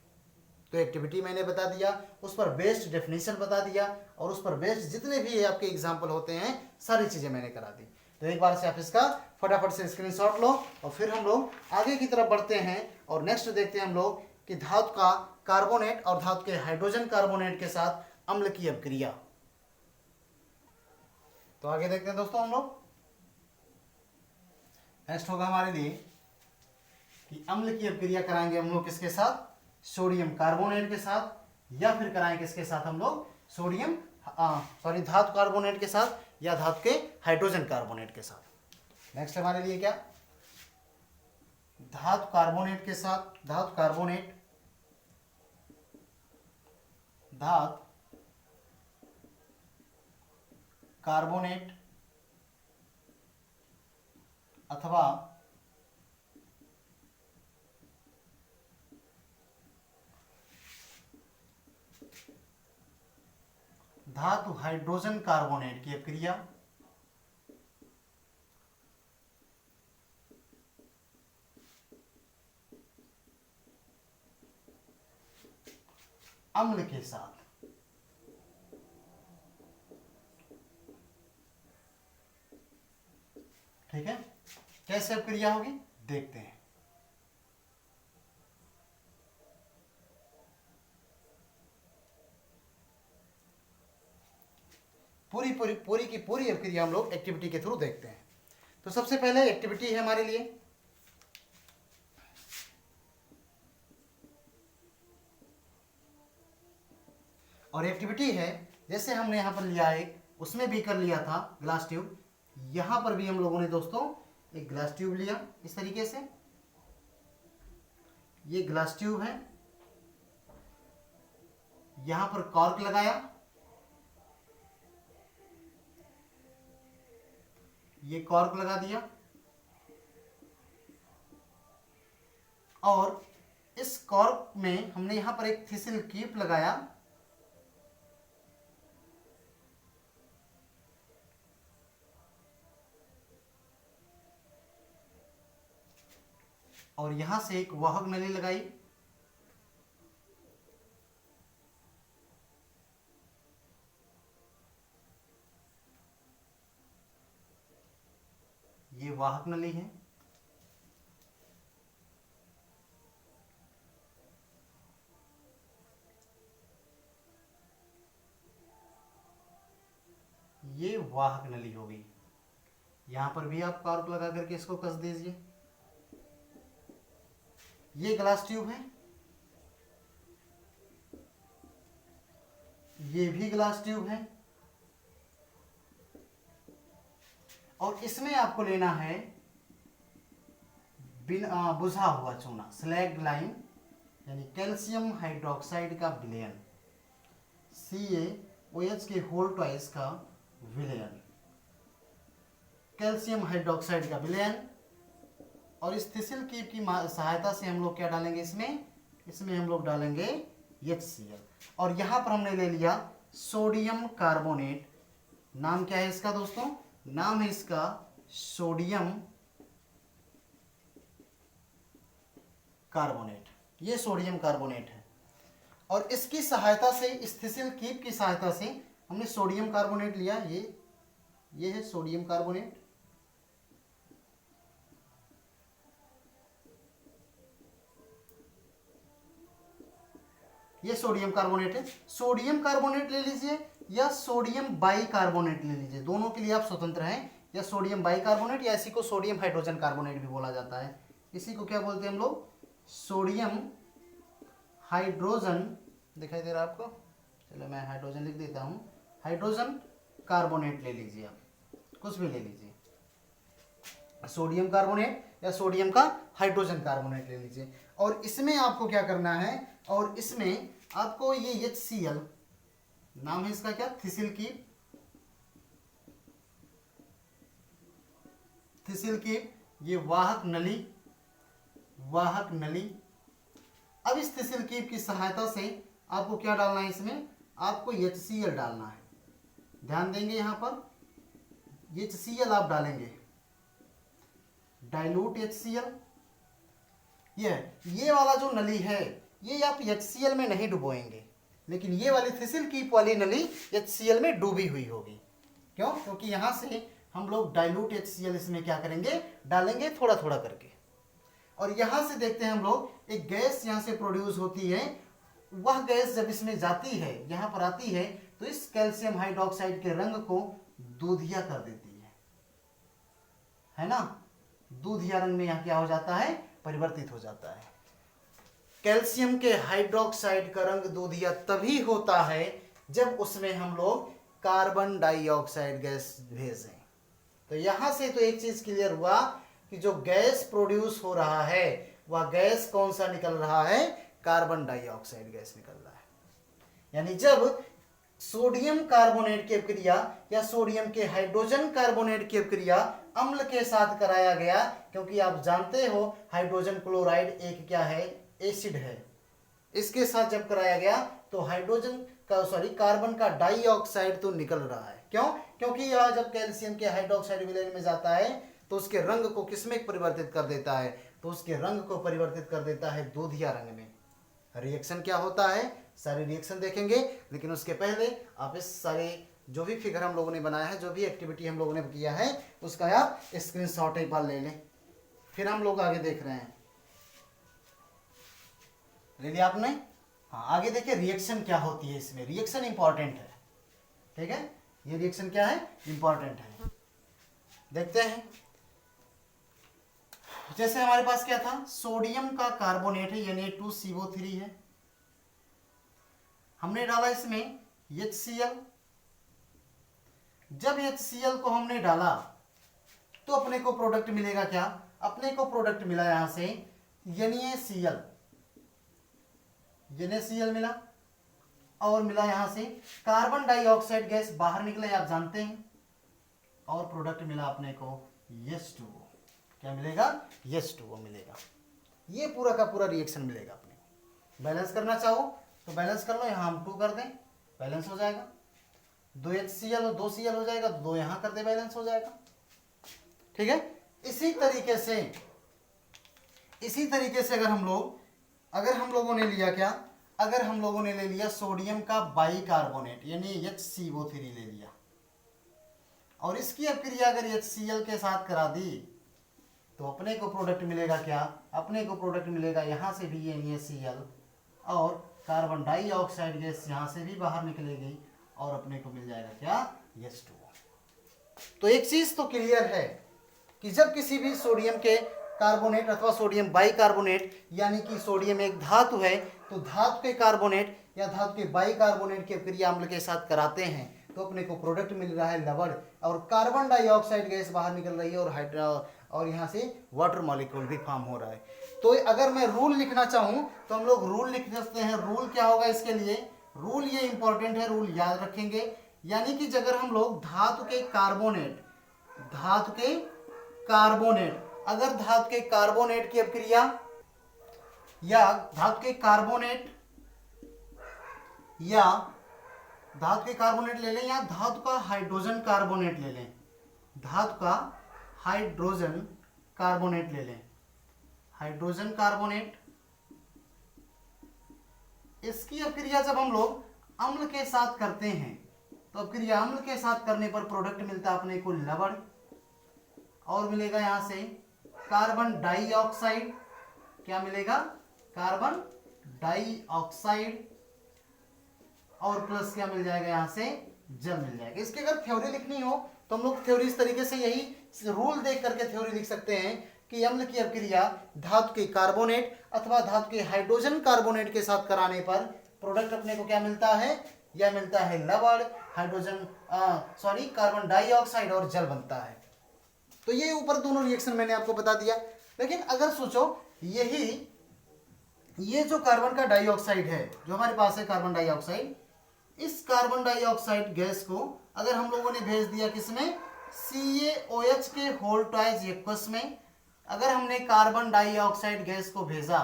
तो एक्टिविटी मैंने बता दिया, उस पर बेस्ड डेफिनेशन बता दिया, और उस पर बेस्ड जितने भी आपके एग्जाम्पल होते हैं सारी चीजें मैंने करा दी। तो एक बार से आप इसका फटाफट से स्क्रीनशॉट लो, और फिर हम लोग आगे की तरफ बढ़ते हैं और नेक्स्ट देखते हैं हम लोग कि धातु का कार्बोनेट और धातु के हाइड्रोजन कार्बोनेट के साथ अम्ल की अभिक्रिया। तो आगे देखते हैं दोस्तों हम लोग। नेक्स्ट होगा हमारे लिए कि अम्ल की अभिक्रिया कराएंगे हम लोग किसके साथ, सोडियम कार्बोनेट के साथ, या फिर कराएंगे किसके साथ हम लोग, धातु कार्बोनेट के साथ या धातु के हाइड्रोजन कार्बोनेट के साथ। नेक्स्ट हमारे लिए क्या, धातु कार्बोनेट के साथ, धातु कार्बोनेट अथवा धातु हाइड्रोजन कार्बोनेट की अभिक्रिया अम्ल के साथ। ठीक है, कैसे अब क्रिया होगी देखते हैं। पूरी पूरी पूरी की पूरी अब क्रिया हम लोग एक्टिविटी के थ्रू देखते हैं। तो सबसे पहले एक्टिविटी है हमारे लिए, और एक्टिविटी है जैसे हमने यहां पर लिया एक, उसमें भी कर लिया था ग्लास ट्यूब, यहां पर भी हम लोगों ने दोस्तों एक ग्लास ट्यूब लिया इस तरीके से, ये ग्लास ट्यूब है, यहां पर कॉर्क लगाया, ये कॉर्क लगा दिया, और इस कॉर्क में हमने यहां पर एक थिसिल कीप लगाया, और यहां से एक वाहक नली लगाई, ये वाहक नली है, ये वाहक नली हो गई। यहां पर भी आप कॉर्क लगा करके इसको कस दीजिए। ये ग्लास ट्यूब है, ये भी ग्लास ट्यूब है, और इसमें आपको लेना है बुझा हुआ चूना, स्लैग लाइम, यानी कैल्शियम हाइड्रोक्साइड का विलयन, CaOH के होल ट्वाइस का विलयन, कैल्शियम हाइड्रोक्साइड का विलयन। और इस थिसिल कीप की सहायता से हम लोग क्या डालेंगे इसमें हम लोग डालेंगे HCl, और यहां पर हमने ले लिया सोडियम कार्बोनेट। नाम क्या है इसका दोस्तों? नाम है इसका सोडियम कार्बोनेट, ये सोडियम कार्बोनेट है। और इसकी सहायता से, इस थिसिल कीप की सहायता से हमने सोडियम कार्बोनेट लिया, ये है सोडियम कार्बोनेट, ये सोडियम कार्बोनेट है। सोडियम कार्बोनेट ले लीजिए या सोडियम बाइकार्बोनेट ले लीजिए, दोनों के लिए आप स्वतंत्र हैं, या सोडियम बाइकार्बोनेट, या इसी को सोडियम हाइड्रोजन कार्बोनेट भी बोला जाता है। इसी को क्या बोलते हैं हम लोग? सोडियम हाइड्रोजन, दिखाई दे रहा है आपको? चलो मैं हाइड्रोजन लिख देता हूं, हाइड्रोजन कार्बोनेट ले लीजिए, आप कुछ भी ले लीजिए, सोडियम कार्बोनेट या सोडियम का हाइड्रोजन कार्बोनेट ले लीजिए। और इसमें आपको क्या करना है, और इसमें आपको ये HCl, नाम है इसका क्या? थिसिल कीप, थिसिल कीप, ये वाहक नली। अब इस थिसिल कीप की सहायता से आपको क्या डालना है इसमें? आपको HCl डालना है। ध्यान देंगे यहां पर HCl आप डालेंगे, डाइल्यूट HCl। ये वाला जो नली है ये आप HCl में नहीं डुबोएंगे, लेकिन ये वाली थिसिल कीप वाली नली HCl में डूबी हुई होगी। क्यों? क्योंकि यहां से हम लोग डाइल्यूट HCl इसमें क्या करेंगे? डालेंगे थोड़ा थोड़ा करके। और यहां से देखते हैं हम लोग एक गैस यहां से प्रोड्यूस होती है, वह गैस जब इसमें जाती है, यहां पर आती है, तो इस कैल्शियम हाइड्रोक्साइड के रंग को दूधिया कर देती है ना? दूधिया रंग में यहां क्या हो जाता है? परिवर्तित हो जाता है। कैल्शियम के हाइड्रोक्साइड का रंग दूधिया तभी होता है जब उसमें हम लोग कार्बन डाइऑक्साइड गैस भेजें। तो यहां से तो एक चीज क्लियर हुआ कि जो गैस प्रोड्यूस हो रहा है वह गैस कौन सा निकल रहा है? कार्बन डाइऑक्साइड गैस निकल रहा है। यानी जब सोडियम कार्बोनेट की क्रिया या सोडियम के हाइड्रोजन कार्बोनेट की क्रिया अम्ल के साथ कराया गया, क्योंकि आप जानते हो हाइड्रोजन क्लोराइड एक क्या है? एसिड है। इसके साथ जब कराया गया तो कार्बन का डाइऑक्साइड तो निकल रहा है। क्यों? क्योंकि यह जब कैल्शियम के हाइड्रोक्साइड विलयन में जाता है तो उसके रंग को किसमें परिवर्तित कर देता है? तो उसके रंग को परिवर्तित कर देता है दूधिया रंग में। रिएक्शन क्या होता है? सारे रिएक्शन देखेंगे, लेकिन उसके पहले आप इस सारे जो भी फिगर हम लोगों ने बनाया है, जो भी एक्टिविटी हम लोगों ने किया है, उसका आप स्क्रीनशॉट एक बार ले लें। फिर हम लोग आगे देख रहे हैं। ले लिया आपने? हाँ, आगे देखिए रिएक्शन क्या होती है इसमें। रिएक्शन इंपॉर्टेंट है, ठीक है, ये रिएक्शन क्या है, इंपॉर्टेंट है। देखते हैं, जैसे हमारे पास क्या था, सोडियम का कार्बोनेट है Na2CO3 है, हमने डाला इसमें HCl। जब HCl को हमने डाला तो अपने को प्रोडक्ट मिलेगा क्या, अपने को प्रोडक्ट मिला यहां से NaCl मिला, और मिला यहां से कार्बन डाइऑक्साइड गैस बाहर निकले, आप जानते हैं, और प्रोडक्ट मिला अपने को H2O। क्या मिलेगा, H2O मिलेगा। ये पूरा का पूरा रिएक्शन मिलेगा अपने को। बैलेंस करना चाहो तो बैलेंस कर लो, यहां हम 2 कर दें, बैलेंस हो जाएगा। 2 HCl और 2 Cl हो जाएगा, 2 यहां कर दे, बैलेंस हो जाएगा, ठीक है। इसी तरीके से अगर हम लोगों ने लिया क्या, अगर हम लोगों ने ले लिया सोडियम का बाइकार्बोनेट यानी HCO3 ले लिया, और इसकी अभिक्रिया अगर HCl के साथ करा दी तो अपने को प्रोडक्ट मिलेगा क्या, अपने को प्रोडक्ट मिलेगा यहां से भी NaCl, और कार्बन डाइऑक्साइड गैस यहां से भी बाहर निकलेगी, और अपने को मिल जाएगा क्या, H2O। तो एक चीज तो क्लियर है कि जब किसी भी सोडियम के कार्बोनेट अथवा सोडियम बाइकार्बोनेट, यानी कि सोडियम एक धातु है, तो धातु के कार्बोनेट या धातु के बाइकार्बोनेट की अभिक्रिया अम्ल के साथ कराते हैं तो अपने को प्रोडक्ट मिल रहा है लवण, और कार्बन डाइऑक्साइड गैस बाहर निकल रही है, और यहाँ से वाटर मॉलिक्यूल भी फॉर्म हो रहा है। तो अगर मैं रूल लिखना चाहूँ तो हम लोग रूल लिख सकते हैं। रूल क्या होगा इसके लिए, रूल ये इंपॉर्टेंट है, रूल याद रखेंगे। यानी कि अगर हम लोग धातु के कार्बोनेट अगर धातु के कार्बोनेट की अभिक्रिया या धातु के कार्बोनेट ले लें, या धातु का हाइड्रोजन कार्बोनेट ले लें, धातु का हाइड्रोजन कार्बोनेट ले लें, हाइड्रोजन कार्बोनेट, इसकी अभिक्रिया जब हम लोग अम्ल के साथ करते हैं तो अभिक्रिया अम्ल के साथ करने पर प्रोडक्ट मिलता है अपने को लवण, और मिलेगा यहां से कार्बन डाइऑक्साइड। क्या मिलेगा, कार्बन डाइऑक्साइड, और प्लस क्या मिल जाएगा, यहां से जल मिल जाएगा। इसकी अगर थ्योरी लिखनी हो तो हम लोग थ्योरी इस तरीके से यही रूल देख करके थ्योरी लिख सकते हैं कि अम्ल की अभिक्रिया धातु के कार्बोनेट अथवा धातु के हाइड्रोजन कार्बोनेट के साथ कराने पर प्रोडक्ट अपने को क्या मिलता है, यह मिलता है लवण, कार्बन डाइऑक्साइड और जल बनता है। तो ये ऊपर दोनों रिएक्शन मैंने आपको बता दिया। लेकिन अगर सोचो ये जो कार्बन का डाइऑक्साइड है, जो हमारे पास है कार्बन डाइऑक्साइड, इस कार्बन डाइऑक्साइड गैस को अगर हम लोगों ने भेज दिया किसमें, CaOH के होल ट्वाइस एक्वस में, अगर हमने कार्बन डाइऑक्साइड गैस को भेजा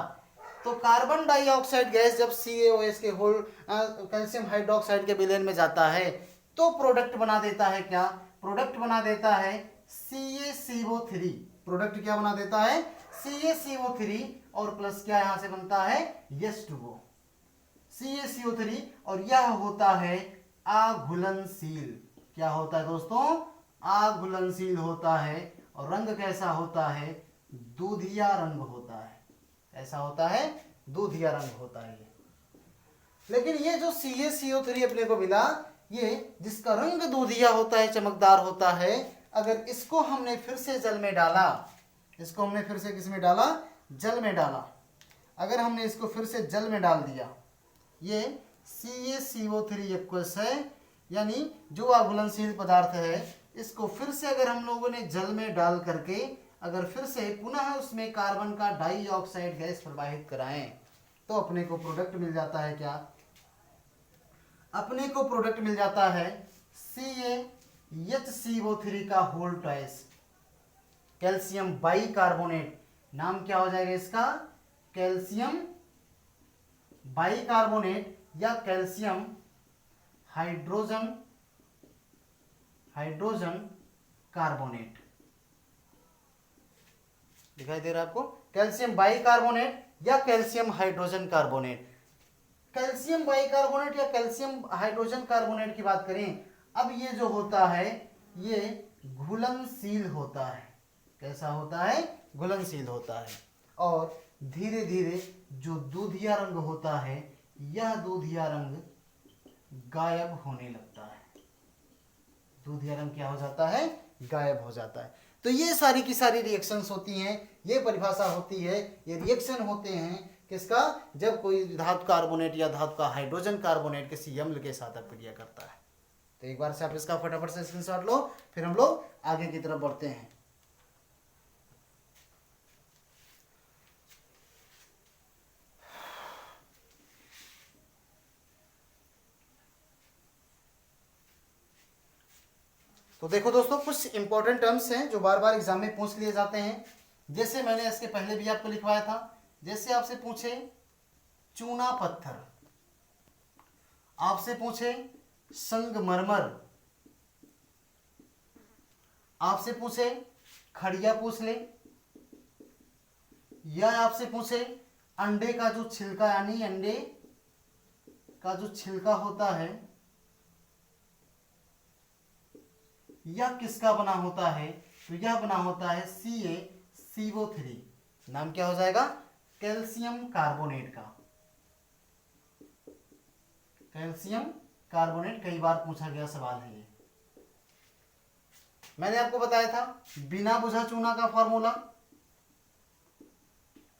तो कार्बन डाइऑक्साइड गैस जब CaOH के होल कैल्शियम हाइड्रोक्साइड के विलयन में जाता है तो प्रोडक्ट बना देता है क्या, प्रोडक्ट बना देता है CaCO3। प्रोडक्ट क्या बना देता है, CaCO3, और प्लस क्या यहां से बनता है, H2O, CaCO3, और यह होता है अघुलनशील। क्या होता है दोस्तों, अघुलनशील होता है, और रंग कैसा होता है, दूधिया रंग होता है। ऐसा होता है, दूधिया रंग होता है। लेकिन ये जो CaCO3 अपने को मिला, ये जिसका रंग दूधिया होता है, चमकदार होता है, अगर इसको हमने फिर से जल में डाला, इसको हमने फिर से किस में डाला, जल में डाला, अगर हमने इसको फिर से जल में डाल दिया, ये CaCO3 एक्वस है, यानी जो अघुलनशील पदार्थ है, इसको फिर से अगर हम लोगों ने जल में डाल करके अगर फिर से पुनः उसमें कार्बन का डाइऑक्साइड गैस प्रवाहित कराएं तो अपने को प्रोडक्ट मिल जाता है क्या, अपने को प्रोडक्ट मिल जाता है CaHCO3 का होल ट्वाइस कैल्शियम बाइकार्बोनेट। नाम क्या हो जाएगा इसका, कैल्शियम बाइकार्बोनेट या कैल्शियम हाइड्रोजन कार्बोनेट। दिखाई दे रहा है आपको, कैल्शियम बाइकार्बोनेट या calcium hydrogen carbonate. Calcium bicarbonate या कैल्शियम हाइड्रोजन कार्बोनेट की बात करें, अब ये जो होता है ये घुलनशील होता है। कैसा होता है? घुलनशील होता है। और धीरे धीरे जो दूधिया रंग होता है यह दूधिया रंग गायब होने लगता है। दूधिया रंग क्या हो जाता है? गायब हो जाता है। तो ये सारी की सारी रिएक्शंस होती हैं, ये परिभाषा होती है, ये रिएक्शन होते हैं किसका? जब कोई धातु कार्बोनेट या धातु का हाइड्रोजन कार्बोनेट किसी अम्ल के साथ अभिक्रिया करता है। तो एक बार से आप इसका फटाफट से स्क्रीनशॉट लो, फिर हम लोग आगे की तरफ बढ़ते हैं। तो देखो दोस्तों, कुछ इंपॉर्टेंट टर्म्स हैं जो बार बार एग्जाम में पूछ लिए जाते हैं। जैसे मैंने इसके पहले भी आपको लिखवाया था, जैसे आपसे पूछे चूना पत्थर, आपसे पूछे संगमरमर, आपसे पूछे खड़िया पूछ ले, या आपसे पूछे अंडे का जो छिलका, यानी अंडे का जो छिलका होता है यह किसका बना होता है? तो यह बना होता है CaCO3। नाम क्या हो जाएगा? कैल्शियम कार्बोनेट का। कैल्शियम कार्बोनेट कई बार पूछा गया सवाल है ये। मैंने आपको बताया था बिना बुझा चूना का फॉर्मूला,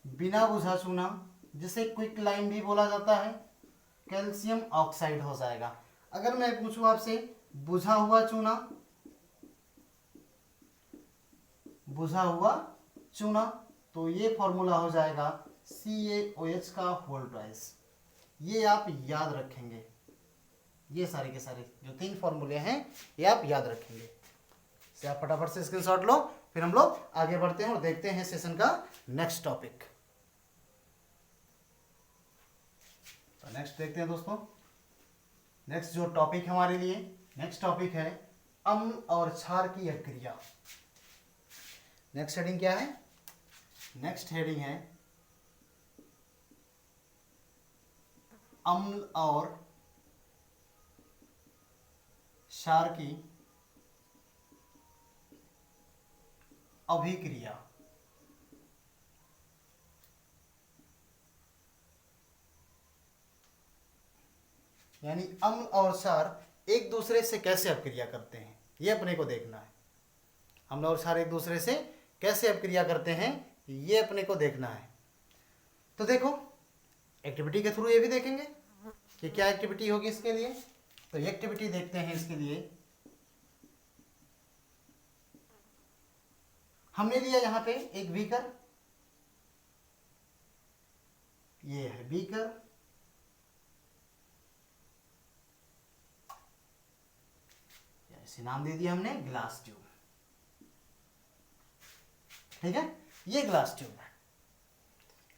बिना बुझा चूना जिसे क्विक लाइम भी बोला जाता है, कैल्शियम ऑक्साइड हो जाएगा। अगर मैं पूछूं आपसे बुझा हुआ चूना, बुझा हुआ चूना, तो ये फॉर्मूला हो जाएगा CaOH का होल प्राइस। ये आप याद रखेंगे, ये सारे के सारे जो 3 फॉर्मूले हैं ये आप याद रखेंगे। से आप फटाफट से स्क्रीनशॉट लो, फिर हम लोग आगे बढ़ते हैं और देखते हैं सेशन का नेक्स्ट टॉपिक। तो नेक्स्ट देखते हैं दोस्तों, नेक्स्ट जो टॉपिक हमारे लिए नेक्स्ट टॉपिक है अम्ल और क्षार की अभिक्रिया। नेक्स्ट हेडिंग क्या है? नेक्स्ट हेडिंग है अम्ल और क्षार की अभिक्रिया। यानी अम्ल और क्षार एक दूसरे से कैसे अभिक्रिया करते हैं, ये अपने को देखना है। अम्ल और क्षार एक दूसरे से कैसे अभिक्रिया करते हैं ये अपने को देखना है। तो देखो, एक्टिविटी के थ्रू ये भी देखेंगे कि क्या एक्टिविटी होगी इसके लिए। तो ये एक्टिविटी देखते हैं। इसके लिए हमने लिया यहाँ पे एक बीकर, ये है बीकर, इसे नाम दे दिया हमने ग्लास ट्यूब। ठीक है, ये ग्लास ट्यूब है।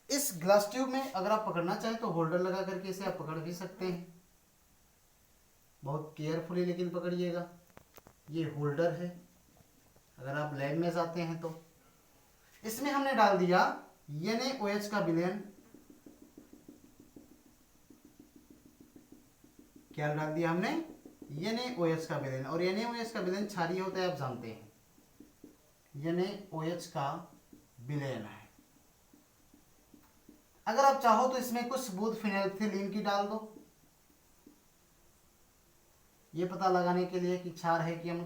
इस ग्लास ट्यूब में अगर आप पकड़ना चाहें तो होल्डर लगा करके इसे आप पकड़ भी सकते हैं, बहुत केयरफुली लेकिन पकड़िएगा। ये होल्डर है, अगर आप लैब में जाते हैं तो। इसमें हमने डाल दिया NaOH का विलयन। क्या डाल दिया हमने? NaOH का विलयन। और NaOH का विलयन क्षारीय होता है, आप जानते हैं। NaOH का विलयन है। अगर आप चाहो तो इसमें कुछ बूंद फिनाइलएथिलीन की डाल दो, ये पता लगाने के लिए कि क्षार है कि अम्ल।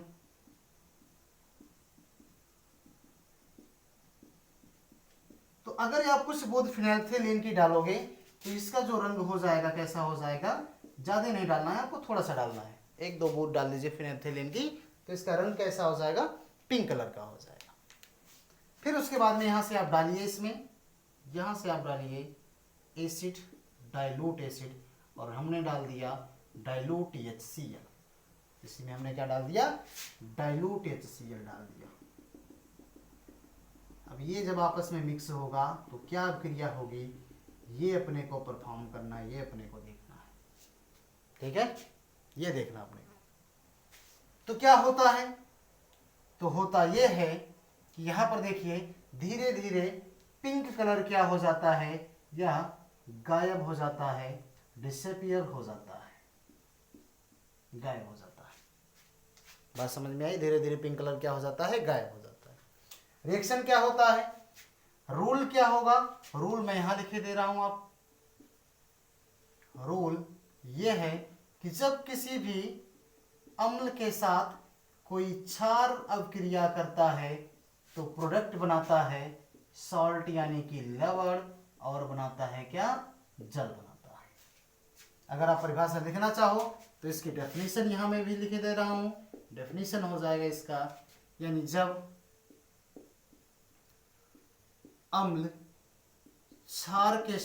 तो अगर आप कुछ बूंद फिनाइलएथिलीन की डालोगे तो इसका जो रंग हो जाएगा कैसा हो जाएगा? ज्यादा नहीं डालना है आपको, थोड़ा सा डालना है, 1-2 बूंद डाल दीजिए फिनाइलएथिलीन की, तो इसका रंग कैसा हो जाएगा? पिंक कलर का हो जाएगा। फिर उसके बाद में यहां से आप डालिए, इसमें यहां से आप डालिए एसिड, डाइल्यूट एसिड, और हमने डाल दिया डाइल्यूट HCl। इसमें हमने क्या डाल दिया? डाइल्यूट HCl डाल दिया। अब ये जब आपस में मिक्स होगा तो क्या क्रिया होगी, ये अपने को परफॉर्म करना है, ये अपने को देखना है। ठीक है, ये देखना अपने को। तो क्या होता है? तो होता ये है कि यहां पर देखिए धीरे धीरे पिंक कलर क्या हो जाता है? यह गायब हो जाता है, डिसअपीयर हो जाता है, गायब हो जाता है। बात समझ में आई? धीरे धीरे पिंक कलर क्या हो जाता है, गायब हो जाता है। रिएक्शन क्या होता है, रूल क्या होगा, रूल मैं यहां लिखे दे रहा हूं आप। रूल ये है कि जब किसी भी अम्ल के साथ कोई क्षार अभिक्रिया करता है तो प्रोडक्ट बनाता है सॉल्ट यानी कि लवण, और बनाता है क्या, जल बनाता है। अगर आप परिभाषा लिखना चाहो तो इसकी डेफिनेशन यहां मैं भी लिखे दे रहा हूं। डेफिनेशन हो जाएगा इसका, यानी जब अम्ल क्षार के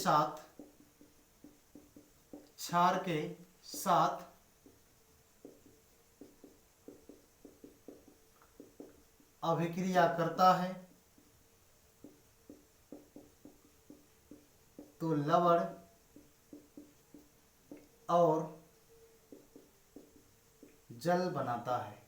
साथ अभिक्रिया करता है तो लवण और जल बनाता है।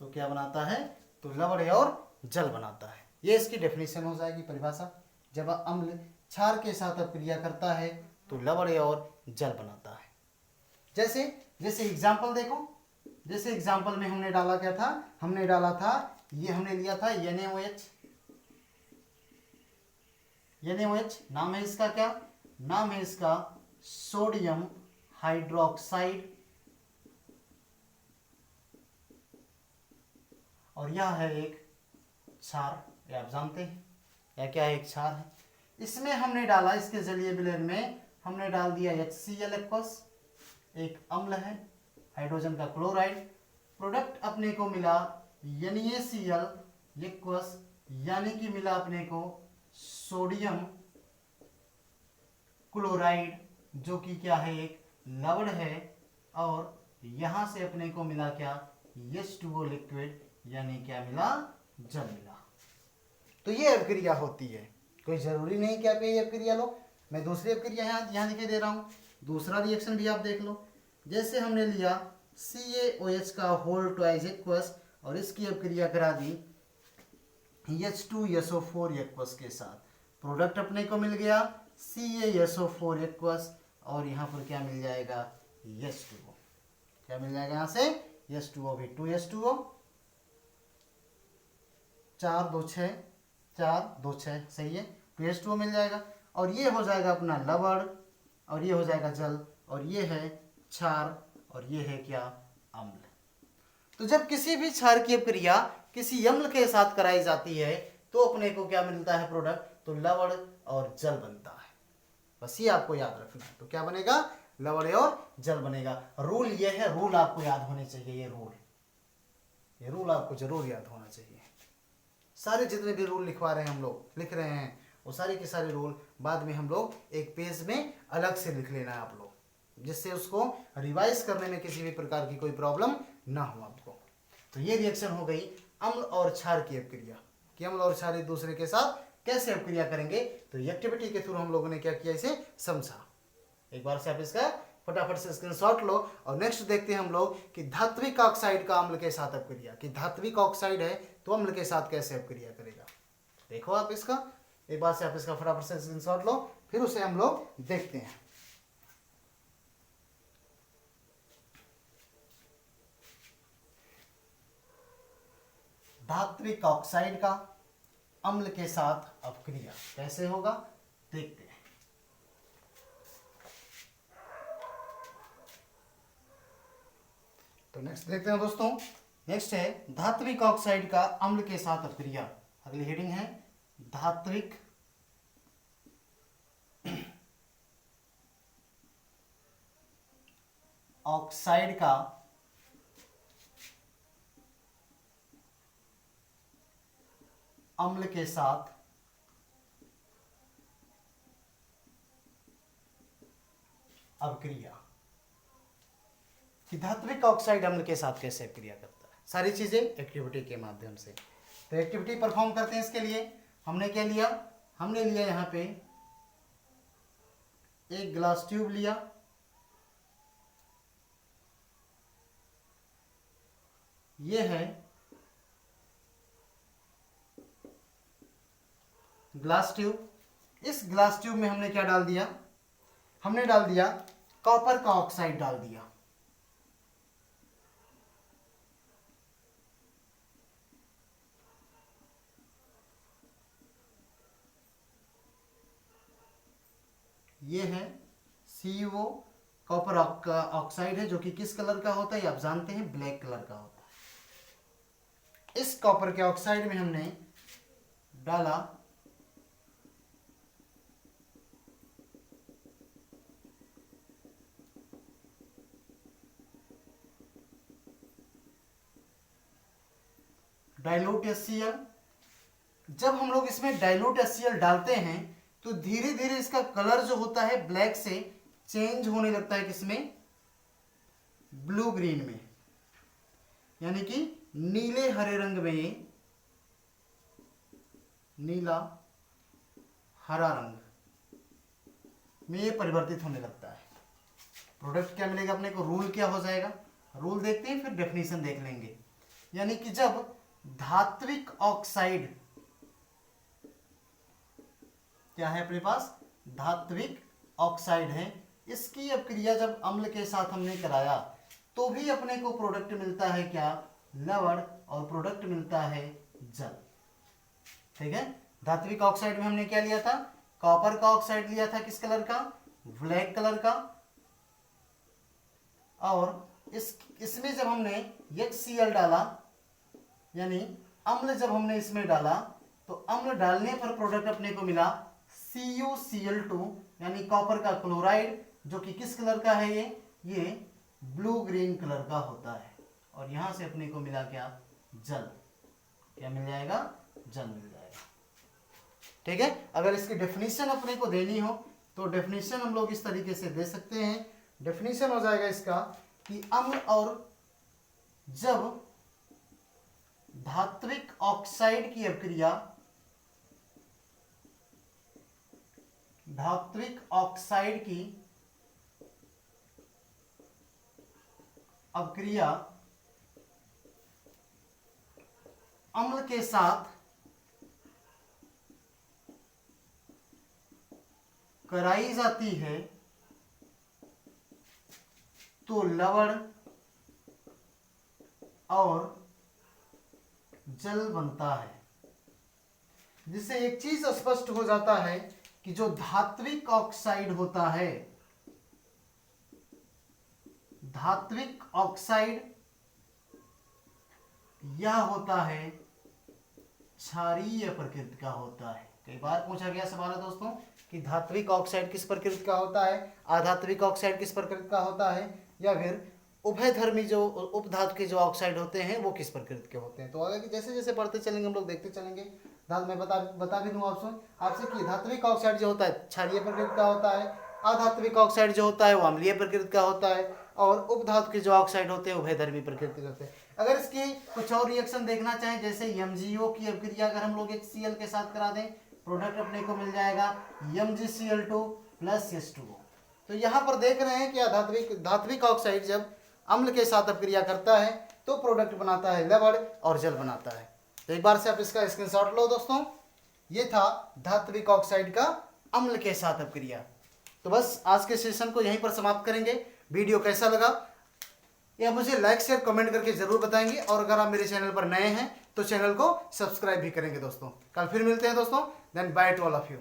तो क्या बनाता है, तो लवण और जल बनाता है। ये इसकी डेफिनेशन हो जाएगी, परिभाषा। जब अम्ल क्षार के साथ अभिक्रिया करता है तो लवण और जल बनाता है। जैसे एग्जांपल देखो, जैसे एग्जांपल में हमने डाला क्या था, हमने डाला था, ये हमने लिया था NaOH। नाम है इसका क्या, नाम है इसका सोडियम हाइड्रोक्साइड, और यह है एक क्षार, ये आप जानते हैं यह क्या है, एक क्षार है। इसमें हमने डाला, इसके जलीय विलयन में हमने डाल दिया HCl एक्वस, एक अम्ल है, हाइड्रोजन का क्लोराइड। प्रोडक्ट अपने को मिला NaCl एक्वस, यानी कि मिला अपने को सोडियम क्लोराइड, जो कि क्या है, एक लवण है, और यहां से अपने को मिला क्या, H2O लिक्विड, यानी क्या मिला, जल मिला। तो ये अभिक्रिया होती है, कोई जरूरी नहीं कि आप ये अभिक्रिया लो, मैं दूसरी अभिक्रिया यहाँ लिखे दे रहा हूँ। दूसरा रिएक्शन भी आप देख लो, जैसे हमने लिया CaOH का होल ट्वाइस एक्वस, और इसकी अभिक्रिया करा दी H2SO4 एक्वस के साथ। प्रोडक्ट अपने को मिल गया CaSO4 एक्वस, और यहाँ पर क्या मिल जाएगा, H2O। क्या मिल जाएगा यहाँ से, H2O भी 2H2O, 4 2 6 4 2 6, सही है, 2H2O मिल जाएगा। और ये हो जाएगा अपना लवण, और ये हो जाएगा जल, और ये है क्षार, और ये है क्या, अम्ल। तो जब किसी भी क्षार की अभिक्रिया किसी अम्ल के साथ कराई जाती है तो अपने को क्या मिलता है, प्रोडक्ट, तो लवण और जल बनता है। बस ये आपको याद रखना है। तो क्या बनेगा, लवण और जल बनेगा। रूल ये है, रूल आपको याद होने चाहिए, ये रूल आपको जरूर याद होना चाहिए। सारे जितने भी रूल लिख रहे हैं वो सारे के सारे रूल बाद में हम लोग एक पेज में अलग से लिख लेना है आप लोग, जिससे उसको रिवाइज करने में किसी भी प्रकार की कोई प्रॉब्लम ना हो आपको। तो ये रिएक्शन हो गई अम्ल और क्षार की अभिक्रिया, कि अम्ल और क्षार एक दूसरे के साथ कैसे अभिक्रिया करेंगे। तो एक्टिविटी के थ्रू हम लोगों ने क्या किया, इसे समझा। एक बार से आप इसका फटाफट से स्क्रीनशॉट लो, और नेक्स्ट देखते हैं हम लोग कि धात्विक ऑक्साइड का अम्ल के साथ अभिक्रिया, कि धात्विक ऑक्साइड है तो अम्ल के साथ कैसे अभिक्रिया करेगा। देखो आप इसका, एक बार से आप इसका फटाफट से स्क्रीनशॉट लो, फिर उसे हम लोग देखते हैं। धात्विक ऑक्साइड का अम्ल के साथ अभिक्रिया कैसे होगा, देखते हैं। तो नेक्स्ट देखते हैं दोस्तों, नेक्स्ट है धात्विक ऑक्साइड का अम्ल के साथ अभिक्रिया। अगली हेडिंग है धात्विक ऑक्साइड का अम्ल के साथ अभिक्रिया, कि धात्विक ऑक्साइड अम्ल के साथ कैसे अभिक्रिया करता है। सारी चीजें एक्टिविटी के माध्यम से। तो एक्टिविटी परफॉर्म करते हैं। इसके लिए हमने क्या लिया, हमने लिया यहां पे एक ग्लास ट्यूब लिया, ये है ग्लास ट्यूब। इस ग्लास ट्यूब में हमने क्या डाल दिया, हमने डाल दिया कॉपर का ऑक्साइड डाल दिया। ये है CuO कॉपर ऑक्साइड है, जो कि किस कलर का होता है ये आप जानते हैं, ब्लैक कलर का होता है। इस कॉपर के ऑक्साइड में हमने डाला डाइल्यूट HCl। जब हम लोग इसमें डाइल्यूट HCl डालते हैं तो धीरे धीरे इसका कलर जो होता है ब्लैक से चेंज होने लगता है, किसमें, ब्लू ग्रीन में, यानी कि नीले हरे रंग में, नीला हरा रंग में ये परिवर्तित होने लगता है। प्रोडक्ट क्या मिलेगा अपने को, रूल क्या हो जाएगा, रूल देखते हैं फिर डेफिनेशन देख लेंगे। यानी कि जब धात्विक ऑक्साइड, क्या है अपने पास, धात्विक ऑक्साइड है, इसकी अपक्रिया जब अम्ल के साथ हमने कराया तो भी अपने को प्रोडक्ट मिलता है क्या, लवण, और प्रोडक्ट मिलता है जल। ठीक है, धात्विक ऑक्साइड में हमने क्या लिया था, कॉपर का ऑक्साइड लिया था, किस कलर का, ब्लैक कलर का, और इसमें जब हमने HCl डाला, यानी अम्ल जब हमने इसमें डाला तो अम्ल डालने पर प्रोडक्ट अपने को मिला CuCl2, यानी कॉपर का क्लोराइड, जो कि किस कलर का है, ये ब्लू ग्रीन कलर का होता है। और यहां से अपने को मिला क्या, जल। क्या मिल जाएगा, जल मिल जाएगा। ठीक है, अगर इसकी डेफिनेशन अपने को देनी हो तो डेफिनेशन हम लोग इस तरीके से दे सकते हैं। डेफिनेशन हो जाएगा इसका कि अम्ल और जब धात्विक ऑक्साइड की अपक्रिया, धात्विक ऑक्साइड की अपक्रिया अम्ल के साथ कराई जाती है तो लवण और जल बनता है। जिससे एक चीज स्पष्ट हो जाता है कि जो धात्विक ऑक्साइड होता है, धात्विक ऑक्साइड यह होता है क्षारीय प्रकृति का होता है। कई बार पूछा गया सवाल है दोस्तों कि धात्विक ऑक्साइड किस प्रकृति का होता है, अधात्विक ऑक्साइड किस प्रकृति का होता है, या फिर उभयधर्मी जो उपधातु के जो ऑक्साइड होते हैं वो किस प्रकृति के होते हैं। तो आगे जैसे जैसे पढ़ते चलेंगे हम लोग देखते चलेंगे। मैं बता भी दूँ आपसे कि धात्विक ऑक्साइड जो होता है क्षारीय प्रकृति का होता है, अधात्विक ऑक्साइड जो होता है वो अम्लीय प्रकृति का होता है, और उपधातु के जो ऑक्साइड होते हैं उभयधर्मी प्रकृति के होते हैं। अगर इसकी कुछ और रिएक्शन देखना चाहें, जैसे MgO की अपक्रिया अगर हम लोग HCl के साथ करा दें, प्रोडक्ट अपने को मिल जाएगा MgCl2 + H2O। तो यहाँ पर देख रहे हैं कि धात्विक ऑक्साइड जब अम्ल के साथ अपक्रिया करता है तो प्रोडक्ट बनाता है लवण और जल बनाता है। तो एक बार से आप इसका स्क्रीनशॉट लो दोस्तों। ये था धात्विक ऑक्साइड का अम्ल के साथ अपक्रिया। तो बस आज के सेशन को यहीं पर समाप्त करेंगे। वीडियो कैसा लगा या मुझे लाइक शेयर कमेंट करके जरूर बताएंगे, और अगर आप मेरे चैनल पर नए हैं तो चैनल को सब्सक्राइब भी करेंगे दोस्तों। कल फिर मिलते हैं दोस्तों। Then bye to all of you.